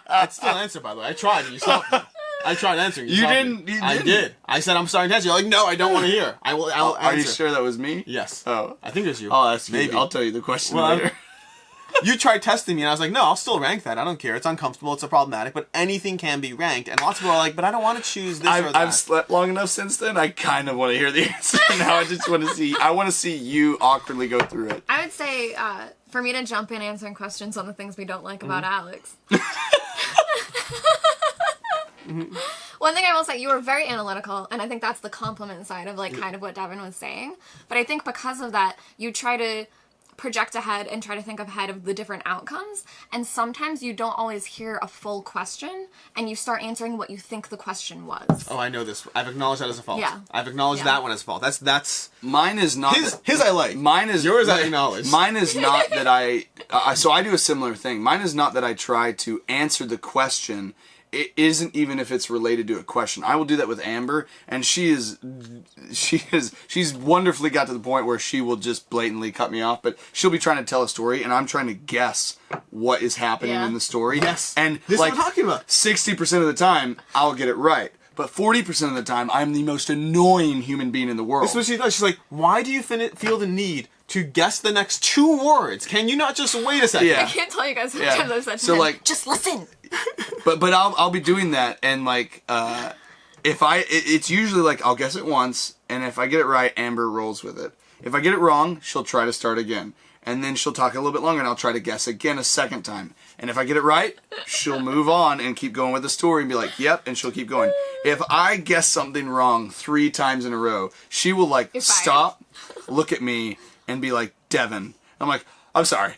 I'd still answer, by the way. I tried, and you stopped me. I tried answering. You stopped didn't- me. you I didn't. did. I said I'm starting to answer. You're like, no, I don't want to hear. I will answer. Are you sure that was me? Yes. Oh. I think it was you. I'll ask you. Maybe. I'll tell you the question Well, later. You tried testing me, and I was like, no, I'll still rank that. I don't care. It's uncomfortable. It's problematic. But anything can be ranked. And lots of people are like, but I don't want to choose this or that. I've slept long enough since then. I kind of want to hear the answer. Now I just want to see. I want to see you awkwardly go through it. I would say for me to jump in answering questions on the things we don't like about Alex. One thing I will say, you were very analytical, and I think that's the compliment side of like kind of what Devon was saying. But I think because of that, you try to project ahead and try to think ahead of the different outcomes, and sometimes you don't always hear a full question, and you start answering what you think the question was. Oh, I know this. I've acknowledged that as a fault. Yeah. I've acknowledged Yeah. that one as a fault. That's Mine is not. his I like. Mine is Yours I acknowledge. Mine is not that so I do a similar thing. Mine is not that I try to answer the question. It isn't even if it's related to a question. I will do that with Amber, and she's wonderfully got to the point where she will just blatantly cut me off. But she'll be trying to tell a story, and I'm trying to guess what is happening Yeah. in the story. Yes. And This is like what I'm talking about. 60% of the time, I'll get it right. But 40% of the time, I'm the most annoying human being in the world. That's what she does. She's like, why do you feel the need to guess the next 2 words? Can you not just wait a second? Yeah. I can't tell you guys how Yeah. many times I've said to So, him, like- just listen. But I'll be doing that, and like it's usually like I'll guess it once, and if I get it right, Amber rolls with it. If I get it wrong, she'll try to start again, and then she'll talk a little bit longer, and I'll try to guess again a second time. And if I get it right, she'll move on and keep going with the story and be like, "Yep," and she'll keep going. If I guess something wrong 3 times in a row, she will like You're fired. stop, look at me, and be like, "Devon." I'm like, "I'm sorry.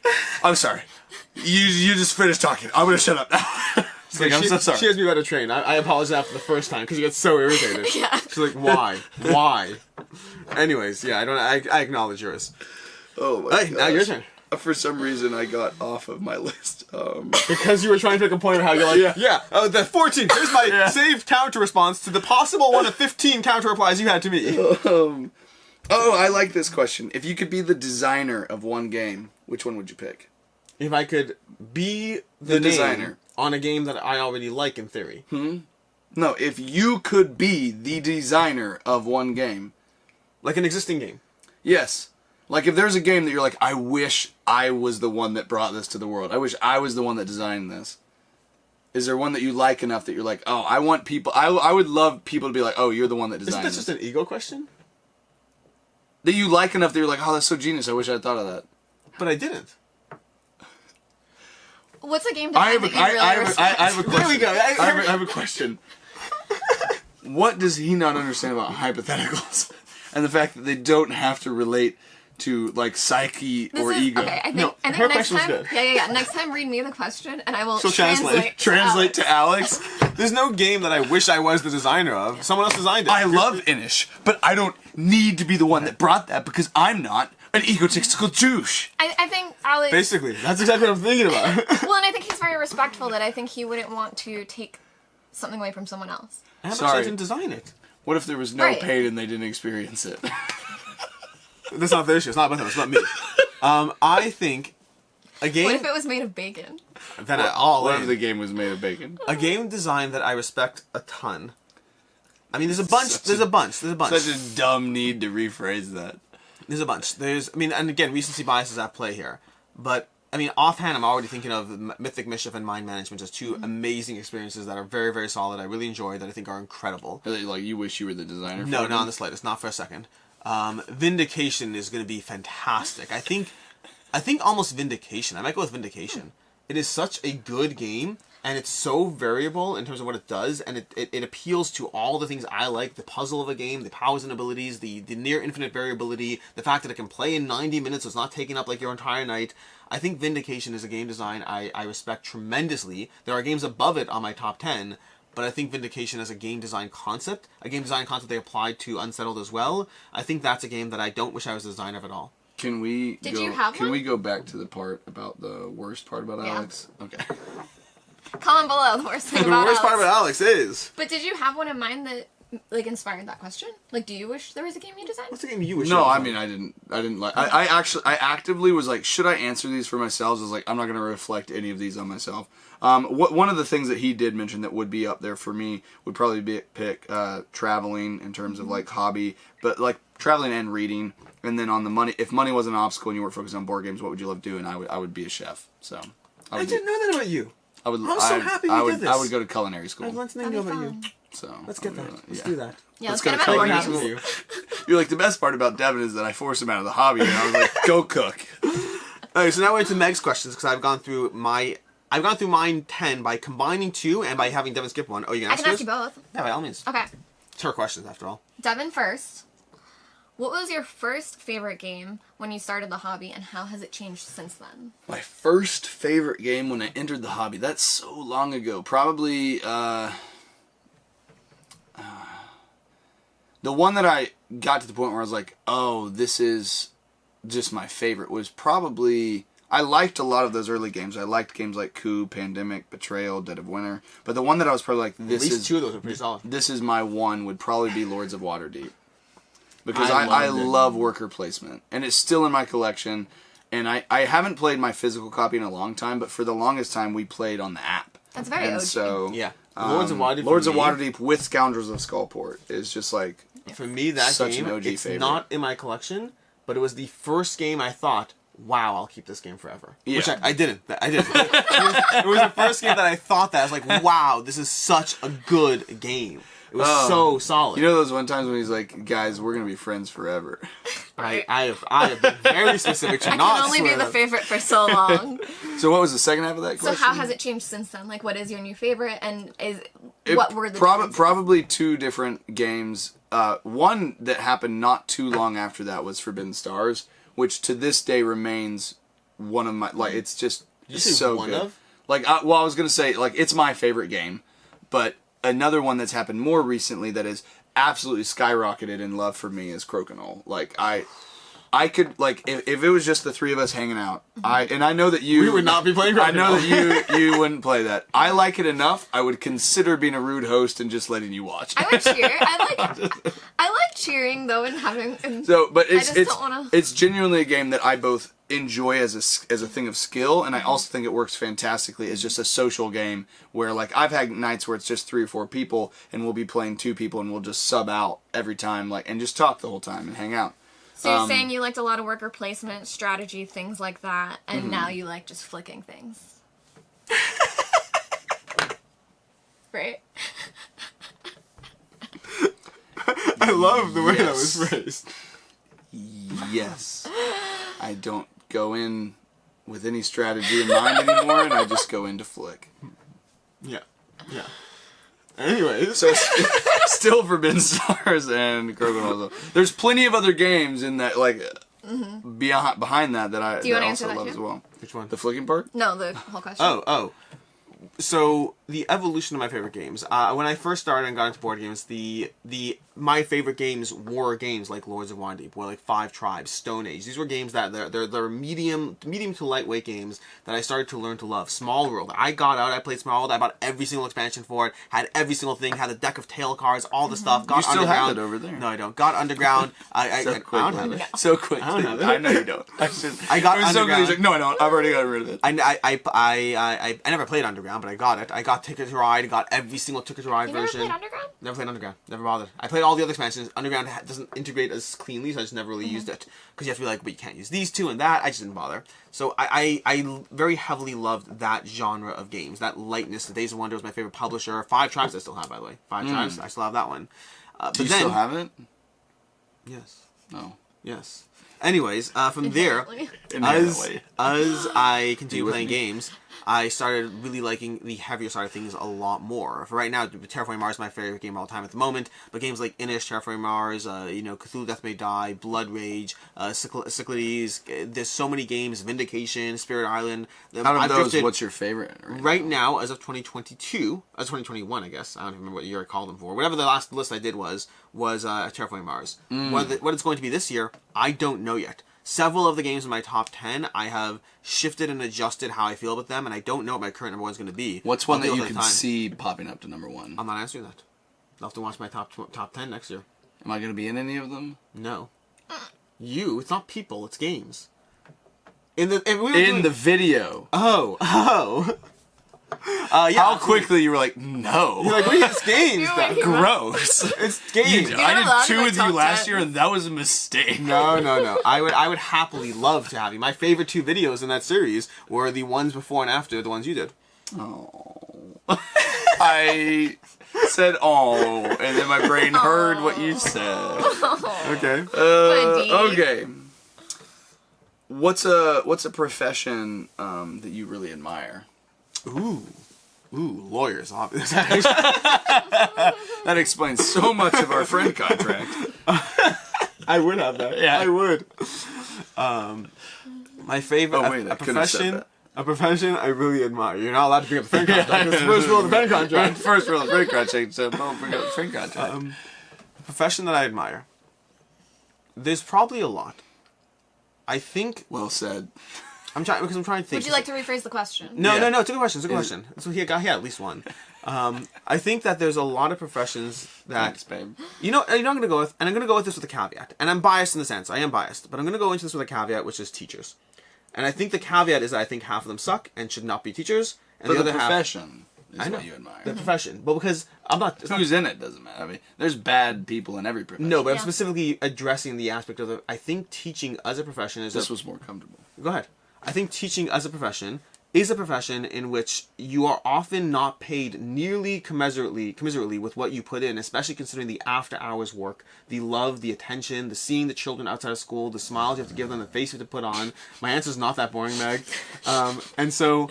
You just finished talking. I'm gonna shut up now." It's like, I'm so sorry. She has me better trained. I apologize after the first time because you get so irritated. Yeah. She's like, why? Why? Anyways, yeah, I acknowledge yours. Oh my Hey, now your turn. For some reason, I got off of my list. Because you were trying to make a point of how you're like, the 14. Here's my saved counter response to the possible one of 15 counter replies you had to me. Oh, I like this question. If you could be the designer of one game, which one would you pick? If I could be The name designer. on a game that I already like in theory. No, if you could be the designer of one game. Like an existing game. Yes. Like if there's a game that you're like, I wish I was the one that brought this to the world. I wish I was the one that designed this. Is there one that you like enough that you're like, oh, I want people, I would love people to be like, oh, you're the one that Isn't designed that this. just an ego question? That you like enough that you're like, oh, that's so genius. I wish I had thought of that. But I didn't. What's a game I design have that you really respect? a question. There we go. I have a question. what does he not understand about hypotheticals? And the fact that they don't have to relate to, like, psyche or ego. Okay, I think, No, I think her next question was time, good. yeah. Next time, read me the question, and I will She'll translate to Alex. There's no game that I wish I was the designer of. Someone else designed it. I love Inish, but I don't need to be the one that brought that because I'm not an egotistical douche. I think Alex... Basically, that's exactly what I'm thinking about. Well, and I think he's very respectful that I think he wouldn't want to take something away from someone else. I didn't design it. What if there was no Right. pain and they didn't experience it? That's not their issue. It's not about them. It's about me. I think a game... What if it was made of bacon? Then all What in. if the game was made of bacon? A game design that I respect a ton. I mean, there's a bunch. There's a bunch. Such a dumb need to rephrase that. There's a bunch. And again, recency bias is at play here. But, I mean, offhand, I'm already thinking of Mythic Mischief and Mind Management as two amazing experiences that are very, very solid. I really enjoy, that I think are incredible. Really, like, you wish you were the designer for No, it? not in the slightest. Not for a second. Vindication is going to be fantastic. I think almost Vindication. I might go with Vindication. It is such a good game, and it's so variable in terms of what it does, and it appeals to all the things I like: the puzzle of a game, the powers and abilities, the near infinite variability, the fact that it can play in 90 minutes, so it's not taking up like your entire night. I think Vindication is a game design I respect tremendously. There are games above it on my top 10, but I think Vindication as a game design concept they applied to Unsettled as well, I think that's a game that I don't wish I was the designer of at all. Can we Can we go back to the part about the worst part about Alex? Okay. Comment below the worst thing The about worst Alex. part about Alex is... But did you have one in mind that like inspired that question? Like, do you wish there was a game you designed? What's the game you wish No, you I designed? mean, I didn't like. I actively was like, should I answer these for myself? I was like, I'm not going to reflect any of these on myself. One of the things that he did mention that would be up there for me would probably be pick traveling in terms of like hobby, but like traveling and reading. And then on the money, if money wasn't an obstacle and you weren't focused on board games, what would you love doing? I would be a chef. So I didn't know that about you. I'm so happy we did this. I would go to culinary I've school. learned something That'd new be about you. fun. So Let's get that. Let's yeah. do that. Yeah, let's go get to him out culinary of Happy the with games. you. You're like, the best part about Devon is that I forced him out of the hobby, and I was like, go cook. Okay, so now we're into Meg's questions because I've gone through mine 10 by combining two and by having Devon skip one. Oh, you can I ask can ask yours? you both. Yeah, by all means. Okay. It's her questions after all. Devon first. What was your first favorite game when you started the hobby, and how has it changed since then? My first favorite game when I entered the hobby, that's so long ago. Probably, the one that I got to the point where I was like, oh, this is just my favorite, was probably... I liked a lot of those early games. I liked games like Coup, Pandemic, Betrayal, Dead of Winter. But the one that I was probably like, At least two of those are pretty solid. this is my one, would probably be Lords of Waterdeep. Because I I loved it. love worker placement. And it's still in my collection. And I haven't played my physical copy in a long time, but for the longest time we played on the app. That's very And OG. so... Yeah. Lords of Waterdeep. Lords for of me- Waterdeep with Scoundrels of Skullport is just like... For me, that Such game, an OG it's favorite. not in my collection, but it was the first game I thought, wow, I'll keep this game forever. Yeah. Which I didn't. I didn't. It was the first game that I thought that. I was like, wow, this is such a good game. It was so solid. You know those one times when he's like, guys, we're going to be friends forever. Right. I have been very specific to I not can only swear be the that- favorite for so long. So what was the second half of that So question? how has it changed since then? Like, what is your new favorite, and It what were the differences? probably two different games. One that happened not too long after that was Forbidden Stars, which to this day remains one of my, like, it's just Did you say so one good. of? Like, I was gonna say, like, it's my favorite game, but another one that's happened more recently that has absolutely skyrocketed in love for me is Crokinole. Like, I could, like, if it was just the three of us hanging out, I know that you... We would not be playing I know Crokinole. that you wouldn't play that. I like it enough, I would consider being a rude host and just letting you watch. I would cheer. I like cheering though, and having. And So, but just don't wanna- it's genuinely a game that I both enjoy as a thing of skill, and I also think it works fantastically as just a social game where, like, I've had nights where it's just 3 or 4 people, and we'll be playing 2 people, and we'll just sub out every time, like, and just talk the whole time and hang out. So you're saying you liked a lot of worker placement, strategy, things like that, and now you like just flicking things. Right? I love the way that was Yes. phrased. Yes. I don't go in with any strategy in mind anymore, and I just go into flick. Yeah. Yeah. Anyways. So still Forbidden Stars and Krogan also. There's plenty of other games in that, like, behind that I Do you that want to I answer also that love too? as well. Which one? The flicking part? No, the whole question. Oh. So the evolution of my favorite games. When I first started and got into board games, my favorite games were games like Lords of Waterdeep, or like Five Tribes, Stone Age. These were games that they're medium to lightweight games that I started to learn to love. Small World. I got out. I played Small World. I bought every single expansion for it. Had every single thing. Had a deck of tail cards. All the stuff. Got You still Underground. have it over there. No, I don't. Got Underground. I don't have it. So quick. I don't have it. I know you don't. I got It was so good. He's Underground. like, no, I don't. I've already got rid of it. I never played Underground, but I got it. I got Ticket to Ride. Got every single Ticket to Ride You never version. played Underground? Never played Underground. Never bothered. I played all the other expansions. Underground doesn't integrate as cleanly, so I just never really used it. Because you have to be like, but you can't use these two and that. I just didn't bother. So I very heavily loved that genre of games. That lightness. The Days of Wonder was my favorite publisher. Five Tribes I still have, by the way. Five Tribes, I still have that one. Do you still have it? Yes. No. Yes. Anyways, from there, Inherently. as I continued with playing me? games, I started really liking the heavier side of things a lot more. For right now, Terraforming Mars is my favorite game of all time at the moment, but games like Inish, Terraforming Mars, Cthulhu Death May Die, Blood Rage, Cyclades, there's so many games, Vindication, Spirit Island. Out of I've those, drifted- what's your favorite? Right now, as of 2022, as 2021, I guess. I don't even remember what year I called them for. Whatever the last list I did was Terraforming Mars. What it's going to be this year, I don't know yet. Several of the games in my top 10, I have shifted and adjusted how I feel about them, and I don't know what my current number one is going to be. What's one I'll that deal you with it can at the time. see popping up to number one? I'm not answering that. I'll have to watch my top 10 next year. Am I going to be in any of them? No. It's not people, it's games. In the video. Oh. Yeah. How quickly you were like, no. You're like, what are these games? You're like, Gross. It's games. You're allowed I to did two go with you top last 10. year, and that was a mistake. No. I would happily love to have you. My favorite two videos in that series were the ones before and after the ones you did. Oh. I said oh, and then my brain heard what you said. Okay. Buddy. Okay. What's a profession that you really admire? Ooh, lawyers, obviously. That explains so much of our friend contract. I would have that. Yeah. I would. My favorite Oh, wait, I couldn't have said that. A profession I really admire. You're not allowed to bring up the friend contract. It's the first rule of the friend contract. First rule of the friend contract, so don't bring up the friend contract. A profession that I admire. There's probably a lot. I think Well said. I'm trying to think. Would you like to rephrase the question? No, Yeah. It's a good question. It's a good question. So he had at least one. I think that there's a lot of professions that Thanks, babe. I'm going to go with, and I'm going to go with this with a caveat. And I'm biased in the sense, I am biased, but I'm going to go into this with a caveat, which is teachers. And I think the caveat is that I think half of them suck and should not be teachers, and But the the other half, profession is I know, what you admire. the profession. But because I'm not, it's not Who's in it doesn't matter. I mean, there's bad people in every profession. no, but I'm Yeah. specifically addressing the aspect of I think teaching as a profession is This was more comfortable. Go ahead. I think teaching as a profession is a profession in which you are often not paid nearly commiserately with what you put in, especially considering the after-hours work, the love, the attention, the seeing the children outside of school, the smiles you have to give them, the face you have to put on. My answer's not that boring, Meg. And so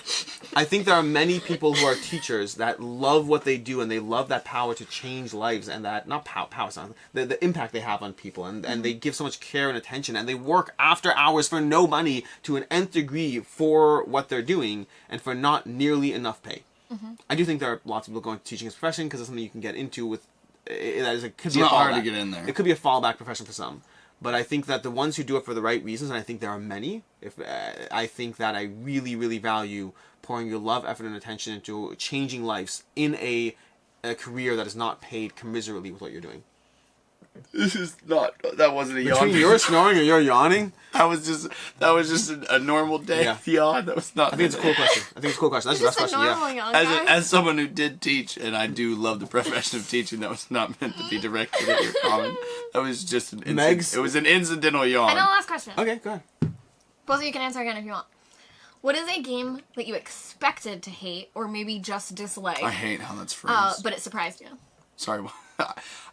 I think there are many people who are teachers that love what they do, and they love that power to change lives, and that, not power sound, the impact they have on people, and they give so much care and attention, and they work after hours for no money to an nth degree for what they're doing, and for not nearly enough pay. I do think there are lots of people going to teaching as a profession because it's something you can get into with. That is, it could It's be a not hard fallback. to get in there. It could be a fallback profession for some, but I think that the ones who do it for the right reasons, and I think there are many. I think that I really, really value pouring your love, effort, and attention into changing lives in a career that is not paid commiserately with what you're doing. This is not. That wasn't a yawn. Between your snoring and your yawning, That was just a normal day Yeah. yawn. That was not. I think it's a cool question. That's the best Just a question. normal Yeah. young guy. As someone who did teach, and I do love the profession of teaching, that was not meant to be directed at your comment. That was just an Meg's- it was an incidental yawn. I know, last question. Okay, go ahead. Both of you can answer again if you want. What is a game that you expected to hate, or maybe just dislike, I hate how that's phrased. but it surprised you? Sorry,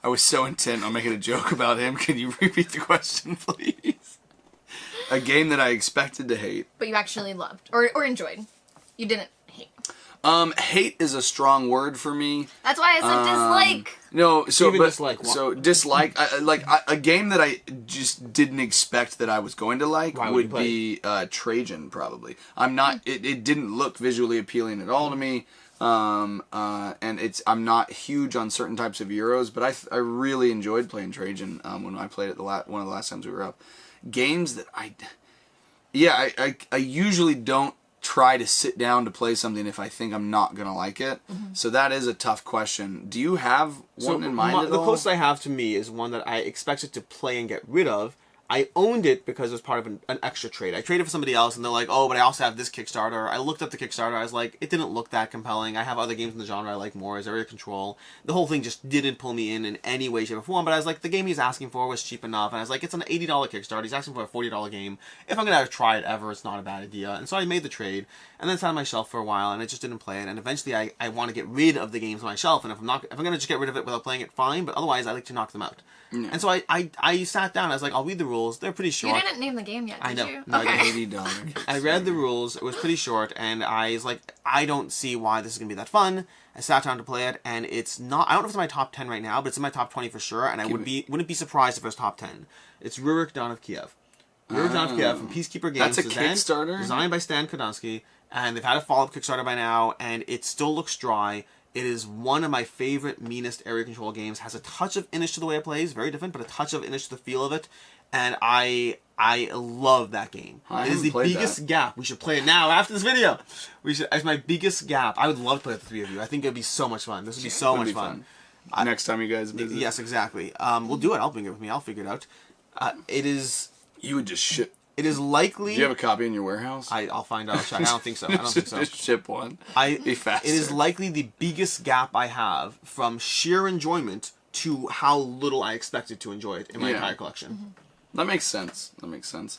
I was so intent on making a joke about him. Can you repeat the question, please? A game that I expected to hate. But you actually loved, or enjoyed. You didn't hate. Hate is a strong word for me. That's why I said dislike. No, so Even but, dislike. so dislike. A game that I just didn't expect that I was going to like Why would would you play be Trajan. Probably, I'm not. It didn't look visually appealing at all to me. And I'm not huge on certain types of Euros, but I really enjoyed playing Trajan when I played it one of the last times we were up. Games that I usually don't try to sit down to play something if I think I'm not gonna like it. So that is a tough question. Do you have one in mind at the all? closest I have to me is one that I expected to play and get rid of. I owned it because it was part of an extra trade. I traded for somebody else, and they're like, oh, but I also have this Kickstarter. I looked up the Kickstarter. I was like, it didn't look that compelling. I have other games in the genre I like more. Is Area Control. The whole thing just didn't pull me in any way, shape, or form. But I was like, the game he's asking for was cheap enough. And I was like, it's an $80 Kickstarter. He's asking for a $40 game. If I'm going to try it ever, it's not a bad idea. And so I made the trade, and then it's on my shelf for a while, and I just didn't play it. And eventually I want to get rid of the games on my shelf. And if I'm going to just get rid of it without playing it, fine. But otherwise, I like to knock them out. Yeah. And so I sat down. I was like, I'll read the rules. They're pretty short. You didn't name the game yet, did I know. you? No, Okay. $80. I read the rules. It was pretty short, and I was like, I don't see why this is gonna be that fun. I sat down to play it, and it's not. I don't know if it's in my top 10 right now, but it's in my top 20 for sure. And I wouldn't be surprised if it was top 10. It's Rurik Dawn of Kiev. Rurik Dawn of Kiev from Peacekeeper Games. That's a Kickstarter? Designed by Stan Kodonsky, and they've had a follow-up Kickstarter by now, and it still looks dry. It is one of my favorite, meanest area control games. Has a touch of Inish to the way it plays, very different, but a touch of Inish to the feel of it. And I love that game. It is the biggest gap. We should play it now after this video. It's my biggest gap. I would love to play with the three of you. I think it would be so much fun. This would be so much fun. Next time you guys visit. Yes, exactly. We'll do it. I'll bring it with me. I'll figure it out. It is. You would just ship. It is likely. Do you have a copy in your warehouse? I'll find out. I'll check. I don't think so. Just ship one. Be faster. It is likely the biggest gap I have from sheer enjoyment to how little I expected to enjoy it in my entire collection. That makes sense.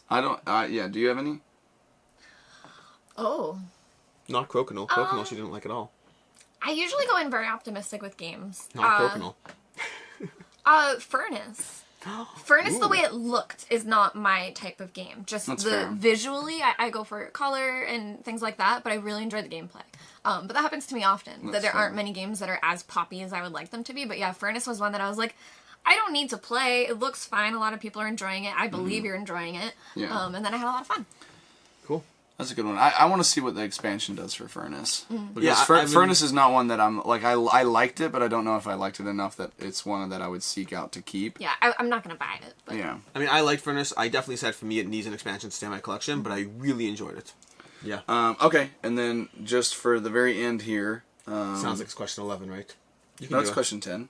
I don't. Do you have any? Oh. Not Crokinole. Crokinole she didn't like at all. I usually go in very optimistic with games. Not Crokinole. Furnace. Furnace, the way it looked, is not my type of game. Just That's the fair. visually, I go for color and things like that, but I really enjoy the gameplay. But that happens to me often, that there aren't many games that are as poppy as I would like them to be. But yeah, Furnace was one that I was like, I don't need to play. It looks fine. A lot of people are enjoying it. I believe you're enjoying it. Yeah. And then I had a lot of fun. Cool. That's a good one. I want to see what the expansion does for Furnace. Because Yeah, Furnace is not one that I'm like. I liked it, but I don't know if I liked it enough that it's one that I would seek out to keep. Yeah, I'm not going to buy it. But. Yeah. I mean, I liked Furnace. I definitely said for me it needs an expansion to stay in my collection, but I really enjoyed it. Yeah. Okay, and then just for the very end here. Sounds like it's question 11, right? You can No, do it's it. question 10.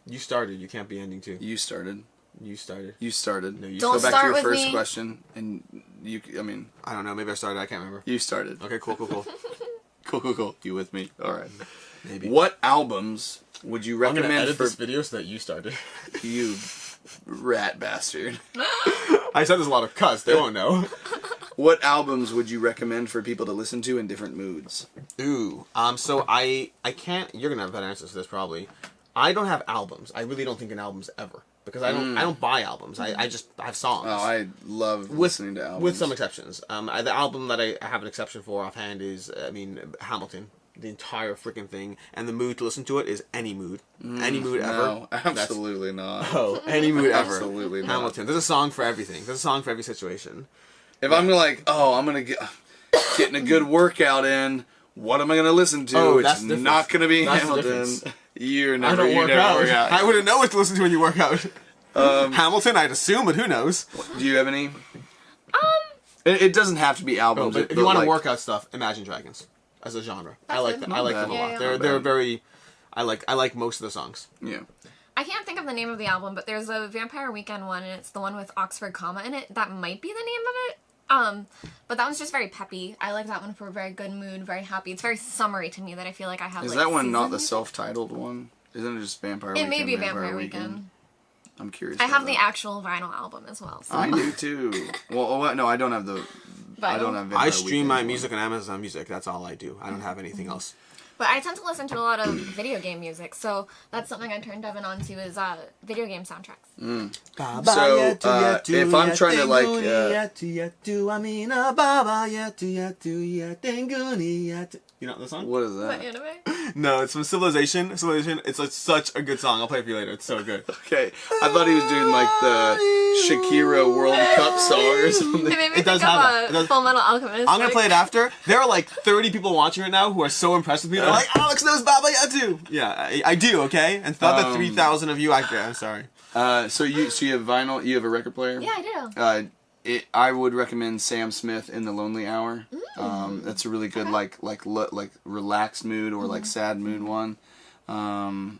You started. You can't be ending too. You started. You started. You started. No, you Don't Go back start to your with first me. question, and you. I mean, I don't know. Maybe I started. I can't remember. you started. Okay, cool. Cool. You with me? All right. Maybe. What albums would you I'm gonna recommend edit for this video so that you started. you, rat bastard? I said there's a lot of cuss. They won't know. What albums would you recommend for people to listen to in different moods? Ooh. So I can't. You're gonna have better answers to this probably. I don't have albums. I really don't think in albums ever because I don't buy albums. I have songs. Oh, I love listening to albums. With some exceptions. The album that I have an exception for offhand is, Hamilton. The entire freaking thing. And the mood to listen to it is any mood. Any mood ever. No, absolutely not. Oh, any mood ever. Absolutely not. Hamilton. There's a song for everything. There's a song for every situation. If I'm like, I'm gonna getting a good workout in, what am I gonna listen to? Oh, it's that's the difference. not gonna be That's the Hamilton. difference. You I never don't work work out. out. I wouldn't know what to listen to when you work out. Hamilton, I'd assume, but who knows? Do you have any? It doesn't have to be albums. But if you want to work out stuff, Imagine Dragons as a genre. I like good. that. I like them a lot. Yeah. They're very. I like most of the songs. Yeah. I can't think of the name of the album, but there's a Vampire Weekend one, and it's the one with Oxford Comma in it. That might be the name of it. But that one's just very peppy. I like that one for a very good mood, very happy. It's very summery to me that I feel like I have. Is like, that one not the seasons. self-titled one? Isn't it just Vampire It Weekend? may be Vampire Weekend. I'm curious. I have about the that. actual vinyl album as well. So. I do too. Well, no, I don't have the. I don't have. Vampire I stream Weekend my one. music on Amazon Music. That's all I do. I don't have anything else. But I tend to listen to a lot of video game music, so that's something I turned Devon on to is video game soundtracks. So, if I'm trying to like, you know the song? what is Is that? that anime? No, it's from Civilization. Civilization. It's like such a good song. I'll play it for you later. It's so good. Okay, I thought he was doing like the Shakira World Cup song or something. It made me It does think have that. of It does- Full Metal Alchemist. I'm gonna play it after. There are like 30 people watching right now who are so impressed with me. They're like, Alex knows Baba Yatu. Yeah, I do. Okay, and for the other 3,000 of you, I'm sorry. So you have vinyl. You have a record player. Yeah, I do. I would recommend Sam Smith in the Lonely Hour. That's a really good like relaxed mood or like sad mood one.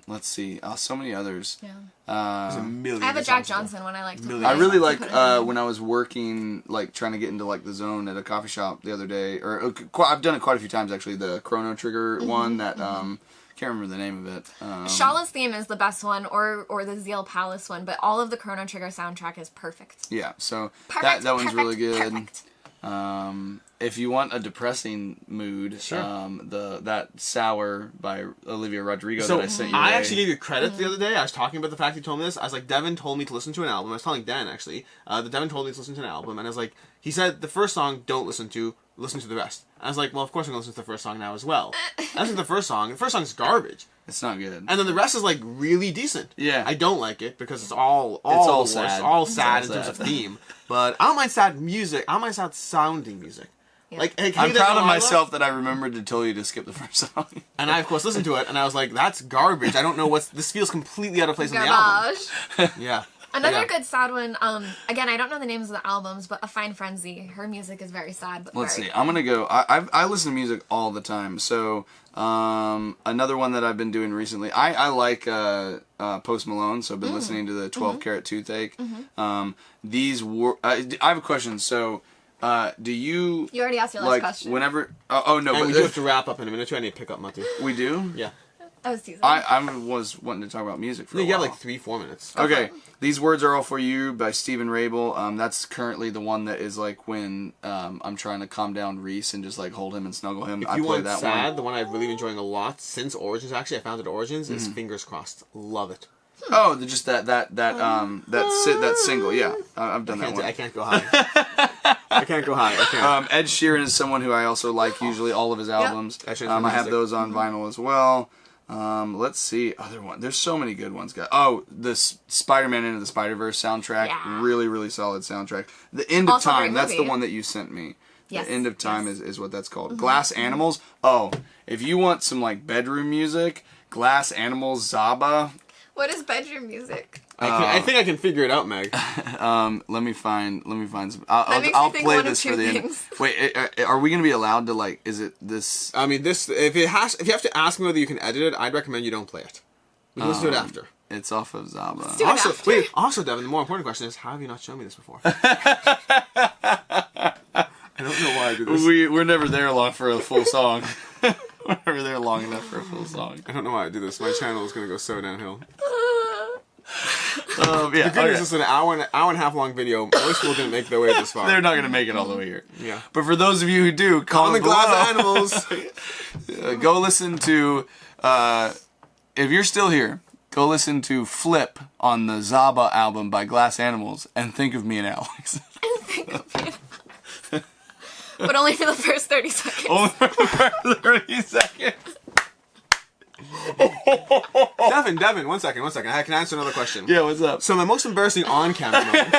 Let's see. So many others. Yeah. There's a million. I have a good Jack songs. Johnson one I like to Million. play. I really to like put in. when I was working, like trying to get into like the zone at a coffee shop the other day, or I've done it quite a few times actually. The Chrono Trigger one that can't remember the name of it. Shala's theme is the best one, or the Zeal Palace one, but all of the Chrono Trigger soundtrack is perfect. Yeah, so Perfect, that one's really good. Perfect. If you want a depressing mood, Sure. that Sour by Olivia Rodrigo So that I sent you. I away. actually gave you credit the other day. I was talking about the fact you told me this. I was like, Devon told me to listen to an album. I was telling Dan actually that Devon told me to listen to an album, and I was like, he said the first song don't listen to the rest. I was like, well, of course I'm gonna listen to the first song now as well. I listened to the first song. The first song's garbage, It's not good. and then the rest is like really decent. Yeah. I don't like it because it's all all the worst, sad. all It's sad all in terms sad. of theme. But I don't mind sad music. I don't mind sad sounding music. Yeah. Like, hey, I'm Hey proud of Delilah, myself that I remembered to tell you to skip the first song. and I of course listened to it, and I was like, that's garbage. I don't know this feels completely out of place on the album. Garbage. Yeah. Another Yeah. good sad one. Again, I don't know the names of the albums, but A Fine Frenzy. Her music is very sad, but Let's very see. good. I'm gonna go. I listen to music all the time. So another one that I've been doing recently. I like Post Malone. So I've been listening to the 12 Karat Toothache. These were. I have a question. So do you? You already asked your last like question. whenever? Oh no, And but we do have to wrap up in a minute. I need to pick up Matu. we do. Yeah. I was teasing. I was wanting to talk about music for a You while. have like 3-4 minutes. Okay, These Words Are All For You by Stephen Rabel. That's currently the one that is like when I'm trying to calm down Reese and just like hold him and snuggle him. If I you play want that sad, one. the one I've really been enjoying a lot since Origins, actually, I found it at Origins, is Fingers Crossed. Love it. Oh, just that single. Yeah, I've done that one. I can't go high. I can't go high. I can't. Ed Sheeran is someone who I also like. Usually, all of his albums. Ed Sheeran's I have fantastic. those on vinyl as well. Let's see other one. There's so many good ones, guys. Oh, the Spider-Man Into the Spider-Verse soundtrack. Yeah. Really, really solid soundtrack. The End of Also a great Time. That's the movie. one that you sent me. Yes, The End of Time yes. is what that's called. Glass Animals. Oh, if you want some like bedroom music, Glass Animals, Zaba. What is bedroom music? I think I can figure it out, Meg. Let me find some. That makes me I'll think play one of this two for the end. things. Wait, are we gonna be allowed to like? Is it this? I mean, if you have to ask me whether you can edit it, I'd recommend you don't play it. We can listen to it after. It's off of Zaba. do it after. Also, Devin, the more important question is, how have you not shown me this before? I don't know why I do this. We're never there long for a full song. We're never there long enough for a full song. I don't know why I do this. My channel is going to go so downhill. Yeah, The good news is an hour and a half long video. Most people didn't make their way this far. they're not gonna make it all the way here. Yeah. But for those of you who do, On comment the glass below. animals. Go listen to. If you're still here, go listen to "Flip" on the Zaba album by Glass Animals, and think of me and Alex. But only for the first 30 seconds. Only for 30 seconds. Devin, one second. I can answer another question. Yeah, what's up? So my most embarrassing on-camera moment.